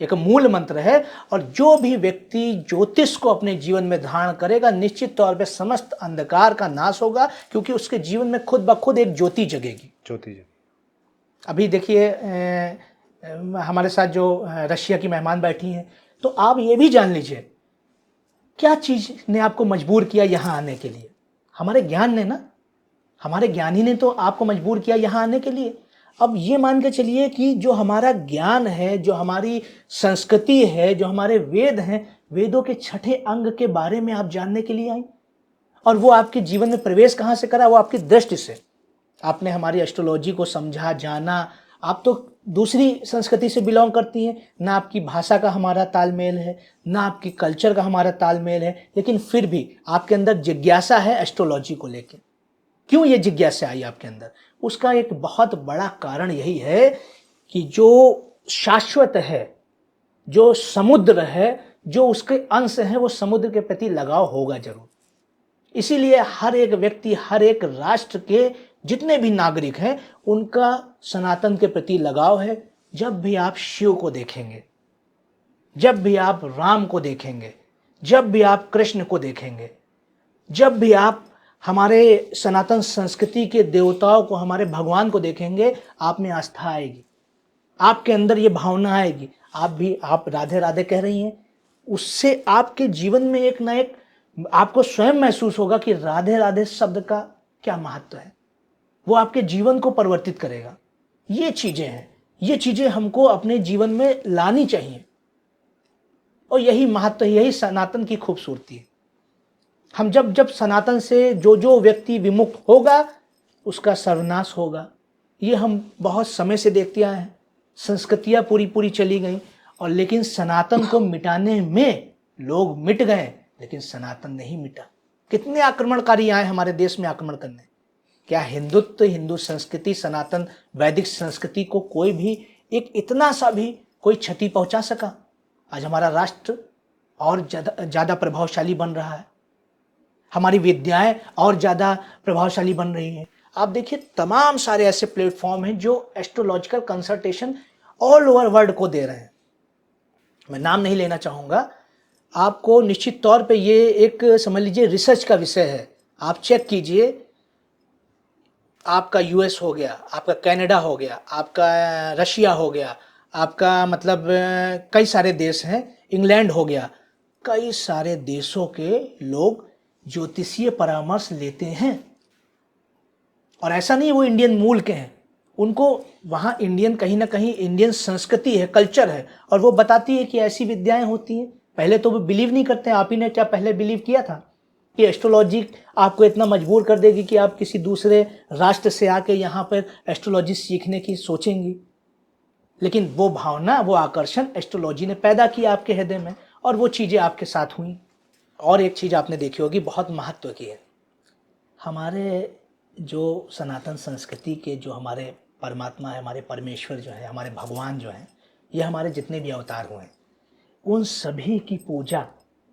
एक मूल मंत्र है। और जो भी व्यक्ति ज्योतिष को अपने जीवन में धारण करेगा, निश्चित तौर पे समस्त अंधकार का नाश होगा, क्योंकि उसके जीवन में खुद ब खुद एक ज्योति जगेगी। अभी देखिए हमारे साथ जो रशिया की मेहमान बैठी हैं, तो आप ये भी जान लीजिए क्या चीज़ ने आपको मजबूर किया यहाँ आने के लिए। हमारे ज्ञान ने ना, हमारे ज्ञानी ने तो आपको मजबूर किया यहाँ आने के लिए। अब ये मान के चलिए कि जो हमारा ज्ञान है, जो हमारी संस्कृति है, जो हमारे वेद हैं, वेदों के छठे अंग के बारे में आप जानने के लिए आई, और वो आपके जीवन में प्रवेश कहाँ से करा? वो आपकी दृष्टि से। आपने हमारी एस्ट्रोलॉजी को समझा, जाना। आप तो दूसरी संस्कृति से बिलोंग करती हैं, ना आपकी भाषा का हमारा तालमेल है, ना आपकी कल्चर का हमारा तालमेल है, लेकिन फिर भी आपके अंदर जिज्ञासा है एस्ट्रोलॉजी को लेकर। क्यों ये जिज्ञासा आई आपके अंदर? उसका एक बहुत बड़ा कारण यही है कि जो शाश्वत है, जो समुद्र है, जो उसके अंश हैं, वो समुद्र के प्रति लगाव होगा जरूर। इसीलिए हर एक व्यक्ति, हर एक राष्ट्र के जितने भी नागरिक हैं, उनका सनातन के प्रति लगाव है। जब भी आप शिव को देखेंगे, जब भी आप राम को देखेंगे, जब भी आप कृष्ण को देखेंगे, जब भी आप हमारे सनातन संस्कृति के देवताओं को, हमारे भगवान को देखेंगे, आप में आस्था आएगी, आपके अंदर ये भावना आएगी। आप राधे राधे कह रही हैं, उससे आपके जीवन में एक ना एक आपको स्वयं महसूस होगा कि राधे राधे शब्द का क्या महत्व है। वो आपके जीवन को परिवर्तित करेगा। ये चीजें हैं, ये चीजें हमको अपने जीवन में लानी चाहिए, और यही महत्व, यही सनातन की खूबसूरती है। हम जब सनातन से जो व्यक्ति विमुख होगा, उसका सर्वनाश होगा। ये हम बहुत समय से देखते आए हैं। संस्कृतियाँ पूरी चली गई, और लेकिन सनातन को मिटाने में लोग मिट गए, लेकिन सनातन नहीं मिटा। कितने आक्रमणकारी आए हमारे देश में आक्रमण करने। क्या हिंदुत्व, हिंदू संस्कृति, सनातन वैदिक संस्कृति को कोई भी एक इतना सा भी कोई क्षति पहुंचा सका? आज हमारा राष्ट्र और ज़्यादा प्रभावशाली बन रहा है, हमारी विद्याएं और ज़्यादा प्रभावशाली बन रही हैं। आप देखिए, तमाम सारे ऐसे प्लेटफॉर्म हैं जो astrological consultation all over world को दे रहे हैं। मैं नाम नहीं लेना चाहूँगा, आपको निश्चित तौर पे ये एक समझ लीजिए रिसर्च का विषय है। आप चेक कीजिए, आपका यूएस हो गया, आपका कनाडा हो गया, आपका रशिया हो गया, आपका मतलब कई सारे देश हैं, इंग्लैंड हो गया, कई सारे देशों के लोग ज्योतिषीय परामर्श लेते हैं। और ऐसा नहीं वो इंडियन मूल के हैं, उनको वहाँ इंडियन, कहीं ना कहीं इंडियन संस्कृति है, कल्चर है, और वो बताती है कि ऐसी विद्याएं होती हैं। पहले तो वो बिलीव नहीं करते। आप ही ने क्या पहले बिलीव किया था कि एस्ट्रोलॉजी आपको इतना मजबूर कर देगी कि आप किसी दूसरे राष्ट्र से आके यहाँ पर एस्ट्रोलॉजी सीखने की सोचेंगी? लेकिन वो भावना, वो आकर्षण एस्ट्रोलॉजी ने पैदा किया आपके हृदय में, और वो चीज़ें आपके साथ हुई। और एक चीज़ आपने देखी होगी, बहुत महत्व की है। हमारे जो सनातन संस्कृति के जो हमारे परमात्मा है, हमारे परमेश्वर जो है, हमारे भगवान जो हैं, ये हमारे जितने भी अवतार हुए हैं, उन सभी की पूजा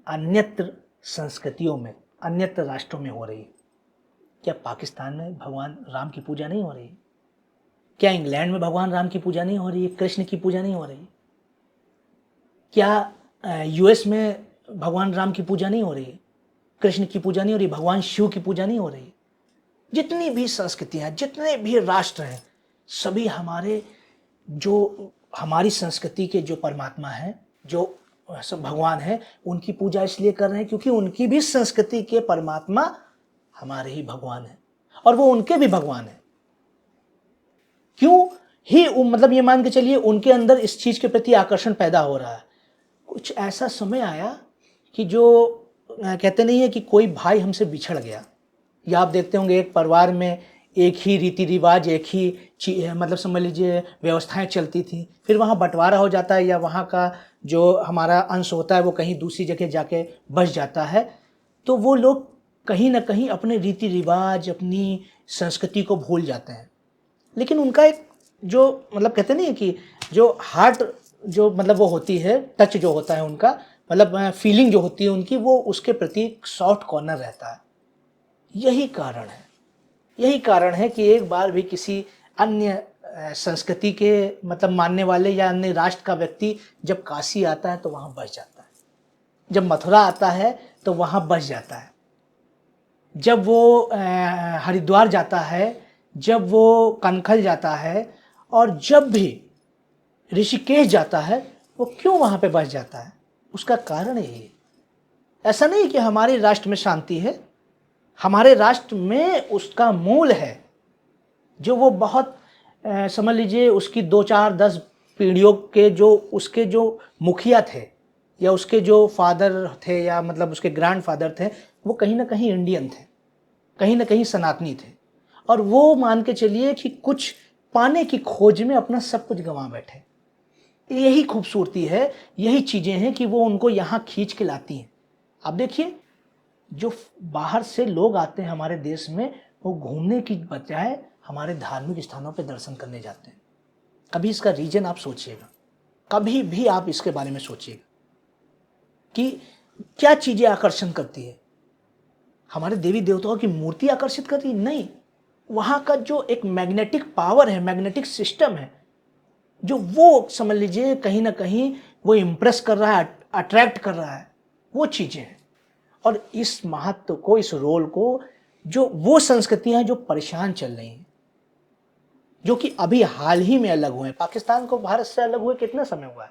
अन्यत्र संस्कृतियों में, अन्यत्र राष्ट्रों में हो रही है। क्या पाकिस्तान में भगवान राम की पूजा नहीं हो रही है? क्या इंग्लैंड में भगवान राम की पूजा नहीं हो रही है? कृष्ण की पूजा नहीं हो रही है? क्या यूएस में भगवान राम की पूजा नहीं हो रही है? कृष्ण की पूजा नहीं हो रही? भगवान शिव की पूजा नहीं हो रही है? जितनी भी संस्कृतियाँ, जितने भी राष्ट्र हैं, सभी हमारी संस्कृति के जो परमात्मा हैं, जो सब भगवान हैं, उनकी पूजा इसलिए कर रहे हैं क्योंकि उनकी भी संस्कृति के परमात्मा हमारे ही भगवान हैं, और वो उनके भी भगवान हैं। क्यों ही मतलब ये मान के चलिए उनके अंदर इस चीज़ के प्रति आकर्षण पैदा हो रहा है। कुछ ऐसा समय आया कि जो कहते नहीं है कि कोई भाई हमसे बिछड़ गया, या आप देखते होंगे एक परिवार में एक ही रीति रिवाज, एक ही मतलब समझ लीजिए व्यवस्थाएं चलती थी, फिर वहाँ बंटवारा हो जाता है, या वहाँ का जो हमारा अंश होता है वो कहीं दूसरी जगह जाके बस जाता है, तो वो लोग कहीं ना कहीं अपने रीति रिवाज, अपनी संस्कृति को भूल जाते हैं। लेकिन उनका एक जो मतलब कहते नहीं है कि जो हार्ट जो मतलब वो होती है, टच जो होता है उनका, मतलब फीलिंग जो होती है उनकी, वो उसके प्रति सॉफ्ट कॉर्नर रहता है। यही कारण है कि एक बार भी किसी अन्य संस्कृति के मतलब मानने वाले या अन्य राष्ट्र का व्यक्ति जब काशी आता है तो वहाँ बस जाता है, जब मथुरा आता है तो वहाँ बस जाता है, जब वो हरिद्वार जाता है, जब वो कनखल जाता है, और जब भी ऋषिकेश जाता है, वो क्यों वहाँ पे बस जाता है? उसका कारण यही है। ऐसा नहीं कि हमारे राष्ट्र में शांति है, हमारे राष्ट्र में उसका मूल है, जो वो बहुत समझ लीजिए उसकी 2 4 10 पीढ़ियों के जो उसके जो मुखिया थे या उसके जो फादर थे या मतलब उसके ग्रैंडफादर थे, वो कहीं ना कहीं इंडियन थे, कहीं ना कहीं सनातनी थे, और वो मान के चलिए कि कुछ पाने की खोज में अपना सब कुछ गंवा बैठे। यही खूबसूरती है, यही चीज़ें हैं कि वो उनको यहाँ खींच के लाती हैं। अब देखिए, जो बाहर से लोग आते हैं हमारे देश में, वो घूमने की बजाय हमारे धार्मिक स्थानों पे दर्शन करने जाते हैं। कभी इसका रीजन आप सोचिएगा, कभी भी आप इसके बारे में सोचिएगा कि क्या चीज़ें आकर्षण करती है। हमारे देवी देवताओं की मूर्ति आकर्षित करती है? नहीं, वहाँ का जो एक मैग्नेटिक पावर है, मैग्नेटिक सिस्टम है, जो वो समझ लीजिए कहीं ना कहीं वो इम्प्रेस कर रहा है, अट्रैक्ट कर रहा है, वो चीज़ें हैं। और इस महत्व को, इस रोल को, जो वो संस्कृतियां हैं जो परेशान चल रही हैं, जो कि अभी हाल ही में अलग हुए हैं। पाकिस्तान को भारत से अलग हुए कितना समय हुआ है?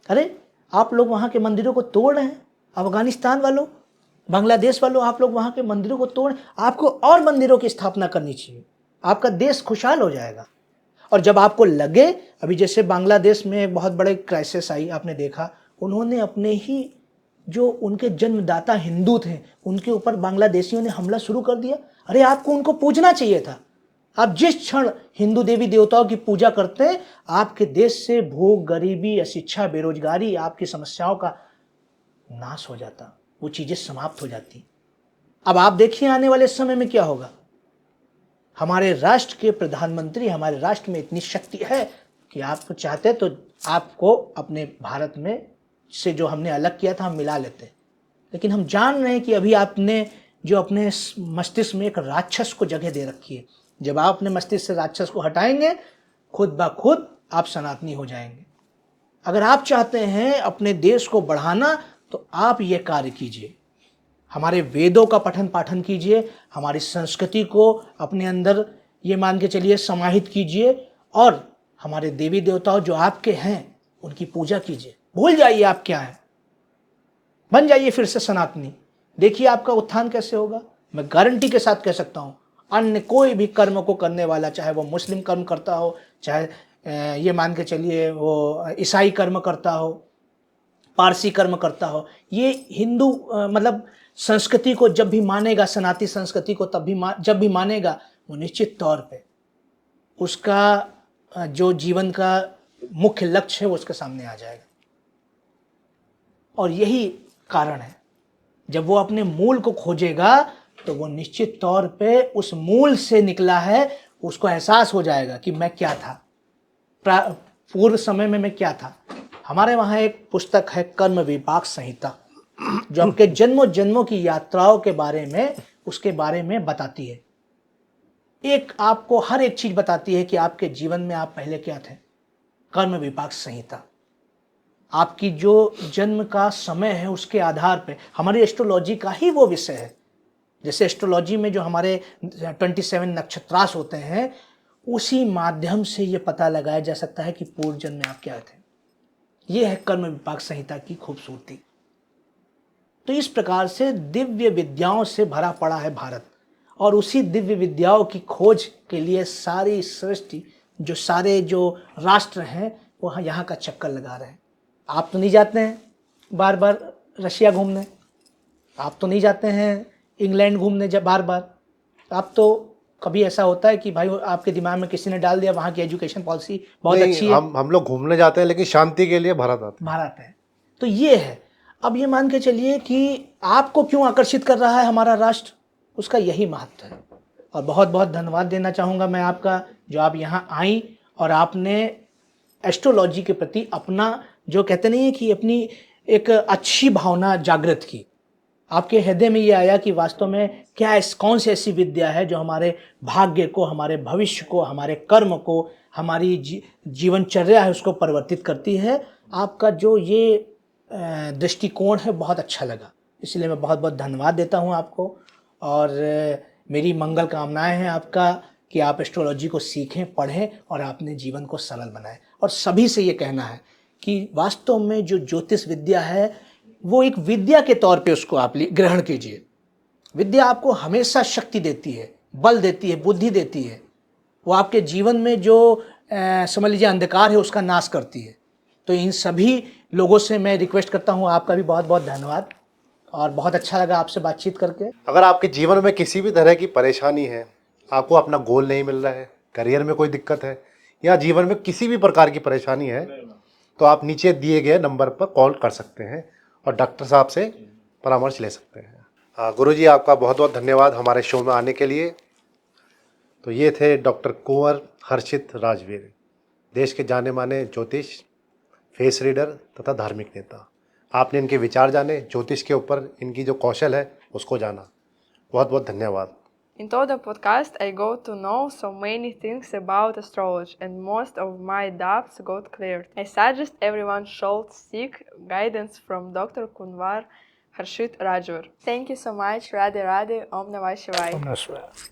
अरे आप लोग वहां के मंदिरों को तोड़ रहे हैं। अफगानिस्तान वालों, बांग्लादेश वालों, आप लोग वहां के मंदिरों को तोड़, आपको और मंदिरों की स्थापना करनी चाहिए, आपका देश खुशहाल हो जाएगा। और जब आपको लगे, अभी जैसे बांग्लादेश में एक बहुत बड़े क्राइसिस आई, आपने देखा, उन्होंने अपने ही जो उनके जन्मदाता हिंदू थे उनके ऊपर बांग्लादेशियों ने हमला शुरू कर दिया। अरे आपको उनको पूजना चाहिए था। आप जिस क्षण हिंदू देवी देवताओं की पूजा करते हैं, आपके देश से भूख, गरीबी, अशिक्षा, बेरोजगारी, आपकी समस्याओं का नाश हो जाता, वो चीजें समाप्त हो जाती। अब आप देखिए आने वाले समय में क्या होगा। हमारे राष्ट्र के प्रधानमंत्री, हमारे राष्ट्र में इतनी शक्ति है कि आप चाहते तो आपको अपने भारत में से जो हमने अलग किया था हम मिला लेते, लेकिन हम जान रहे हैं कि अभी आपने जो अपने मस्तिष्क में एक राक्षस को जगह दे रखी है। जब आप अपने मस्तिष्क से राक्षस को हटाएंगे, खुद ब खुद आप सनातनी हो जाएंगे। अगर आप चाहते हैं अपने देश को बढ़ाना, तो आप ये कार्य कीजिए, हमारे वेदों का पठन पाठन कीजिए, हमारी संस्कृति को अपने अंदर ये मान के चलिए समाहित कीजिए, और हमारे देवी देवताओं जो आपके हैं उनकी पूजा कीजिए। भूल जाइए आप क्या है, बन जाइए फिर से सनातनी। देखिए आपका उत्थान कैसे होगा। मैं गारंटी के साथ कह सकता हूँ, अन्य कोई भी कर्म को करने वाला, चाहे वो मुस्लिम कर्म करता हो, चाहे ये मान के चलिए वो ईसाई कर्म करता हो, पारसी कर्म करता हो, ये हिंदू मतलब संस्कृति को जब भी मानेगा, सनातनी संस्कृति को तब भी जब भी मानेगा, वो निश्चित तौर पे उसका जो जीवन का मुख्य लक्ष्य है वो उसके सामने आ जाएगा। और यही कारण है, जब वो अपने मूल को खोजेगा तो वो निश्चित तौर पे उस मूल से निकला है, उसको एहसास हो जाएगा कि मैं क्या था, पूर्व समय में मैं क्या था। हमारे वहाँ एक पुस्तक है कर्म विपाक संहिता, जो आपके जन्मों जन्मों की यात्राओं के बारे में, उसके बारे में बताती है। एक आपको हर एक चीज बताती है कि आपके जीवन में आप पहले क्या थे। कर्म विपाक संहिता आपकी जो जन्म का समय है उसके आधार पे, हमारी एस्ट्रोलॉजी का ही वो विषय है। जैसे एस्ट्रोलॉजी में जो हमारे 27 नक्षत्रांश होते हैं, उसी माध्यम से ये पता लगाया जा सकता है कि पूर्व जन्म में आप क्या थे। ये है कर्म विपाक संहिता की खूबसूरती। तो इस प्रकार से दिव्य विद्याओं से भरा पड़ा है भारत, और उसी दिव्य विद्याओं की खोज के लिए सारी सृष्टि, जो सारे जो राष्ट्र हैं, वो यहाँ का चक्कर लगा रहे हैं। आप तो नहीं जाते हैं बार बार रशिया घूमने, आप तो नहीं जाते हैं इंग्लैंड घूमने जब बार बार, आप तो कभी ऐसा होता है कि भाई आपके दिमाग में किसी ने डाल दिया वहाँ की एजुकेशन पॉलिसी बहुत अच्छी है, हम लोग घूमने जाते हैं लेकिन शांति के लिए भारत है। तो ये है। अब ये मान के चलिए कि आपको क्यों आकर्षित कर रहा है हमारा राष्ट्र, उसका यही महत्व है। और बहुत बहुत धन्यवाद देना चाहूँगा मैं आपका, जो आप यहाँ आई और आपने एस्ट्रोलॉजी के प्रति अपना, जो कहते नहीं है कि अपनी एक अच्छी भावना जागृत की। आपके हृदय में ये आया कि वास्तव में क्या कौन सी ऐसी विद्या है जो हमारे भाग्य को, हमारे भविष्य को, हमारे कर्म को, हमारी जीवनचर्या है उसको परिवर्तित करती है। आपका जो ये दृष्टिकोण है बहुत अच्छा लगा, इसलिए मैं बहुत बहुत धन्यवाद देता हूँ आपको। और मेरी मंगल कामनाएं हैं आपका कि आप एस्ट्रोलॉजी को सीखें, पढ़ें और अपने जीवन को सरल बनाएं। और सभी से ये कहना है कि वास्तव में जो ज्योतिष विद्या है वो एक विद्या के तौर पे उसको आप ग्रहण कीजिए। विद्या आपको हमेशा शक्ति देती है, बल देती है, बुद्धि देती है। वो आपके जीवन में जो समझ लीजिए अंधकार है उसका नाश करती है। तो इन सभी लोगों से मैं रिक्वेस्ट करता हूँ, आपका भी बहुत बहुत धन्यवाद और बहुत अच्छा लगा आपसे बातचीत करके। अगर आपके जीवन में किसी भी तरह की परेशानी है, आपको अपना गोल नहीं मिल रहा है, करियर में कोई दिक्कत है या जीवन में किसी भी प्रकार की परेशानी है, तो आप नीचे दिए गए नंबर पर कॉल कर सकते हैं और डॉक्टर साहब से परामर्श ले सकते हैं। गुरुजी, आपका बहुत बहुत धन्यवाद हमारे शो में आने के लिए। तो ये थे डॉक्टर कुंवर हर्षित राजवीर, देश के जाने माने ज्योतिष, फेस रीडर तथा धार्मिक नेता। आपने इनके विचार जाने, ज्योतिष के ऊपर इनकी जो कौशल है उसको जाना। बहुत बहुत धन्यवाद। In todo podcast, I got to know so many things about astrology, and most of my doubts got cleared. I suggest everyone should seek guidance from Dr. Kunwar Harshit Rajwar. Thank you so much. Radhe Radhe. Om Namah Shivaya.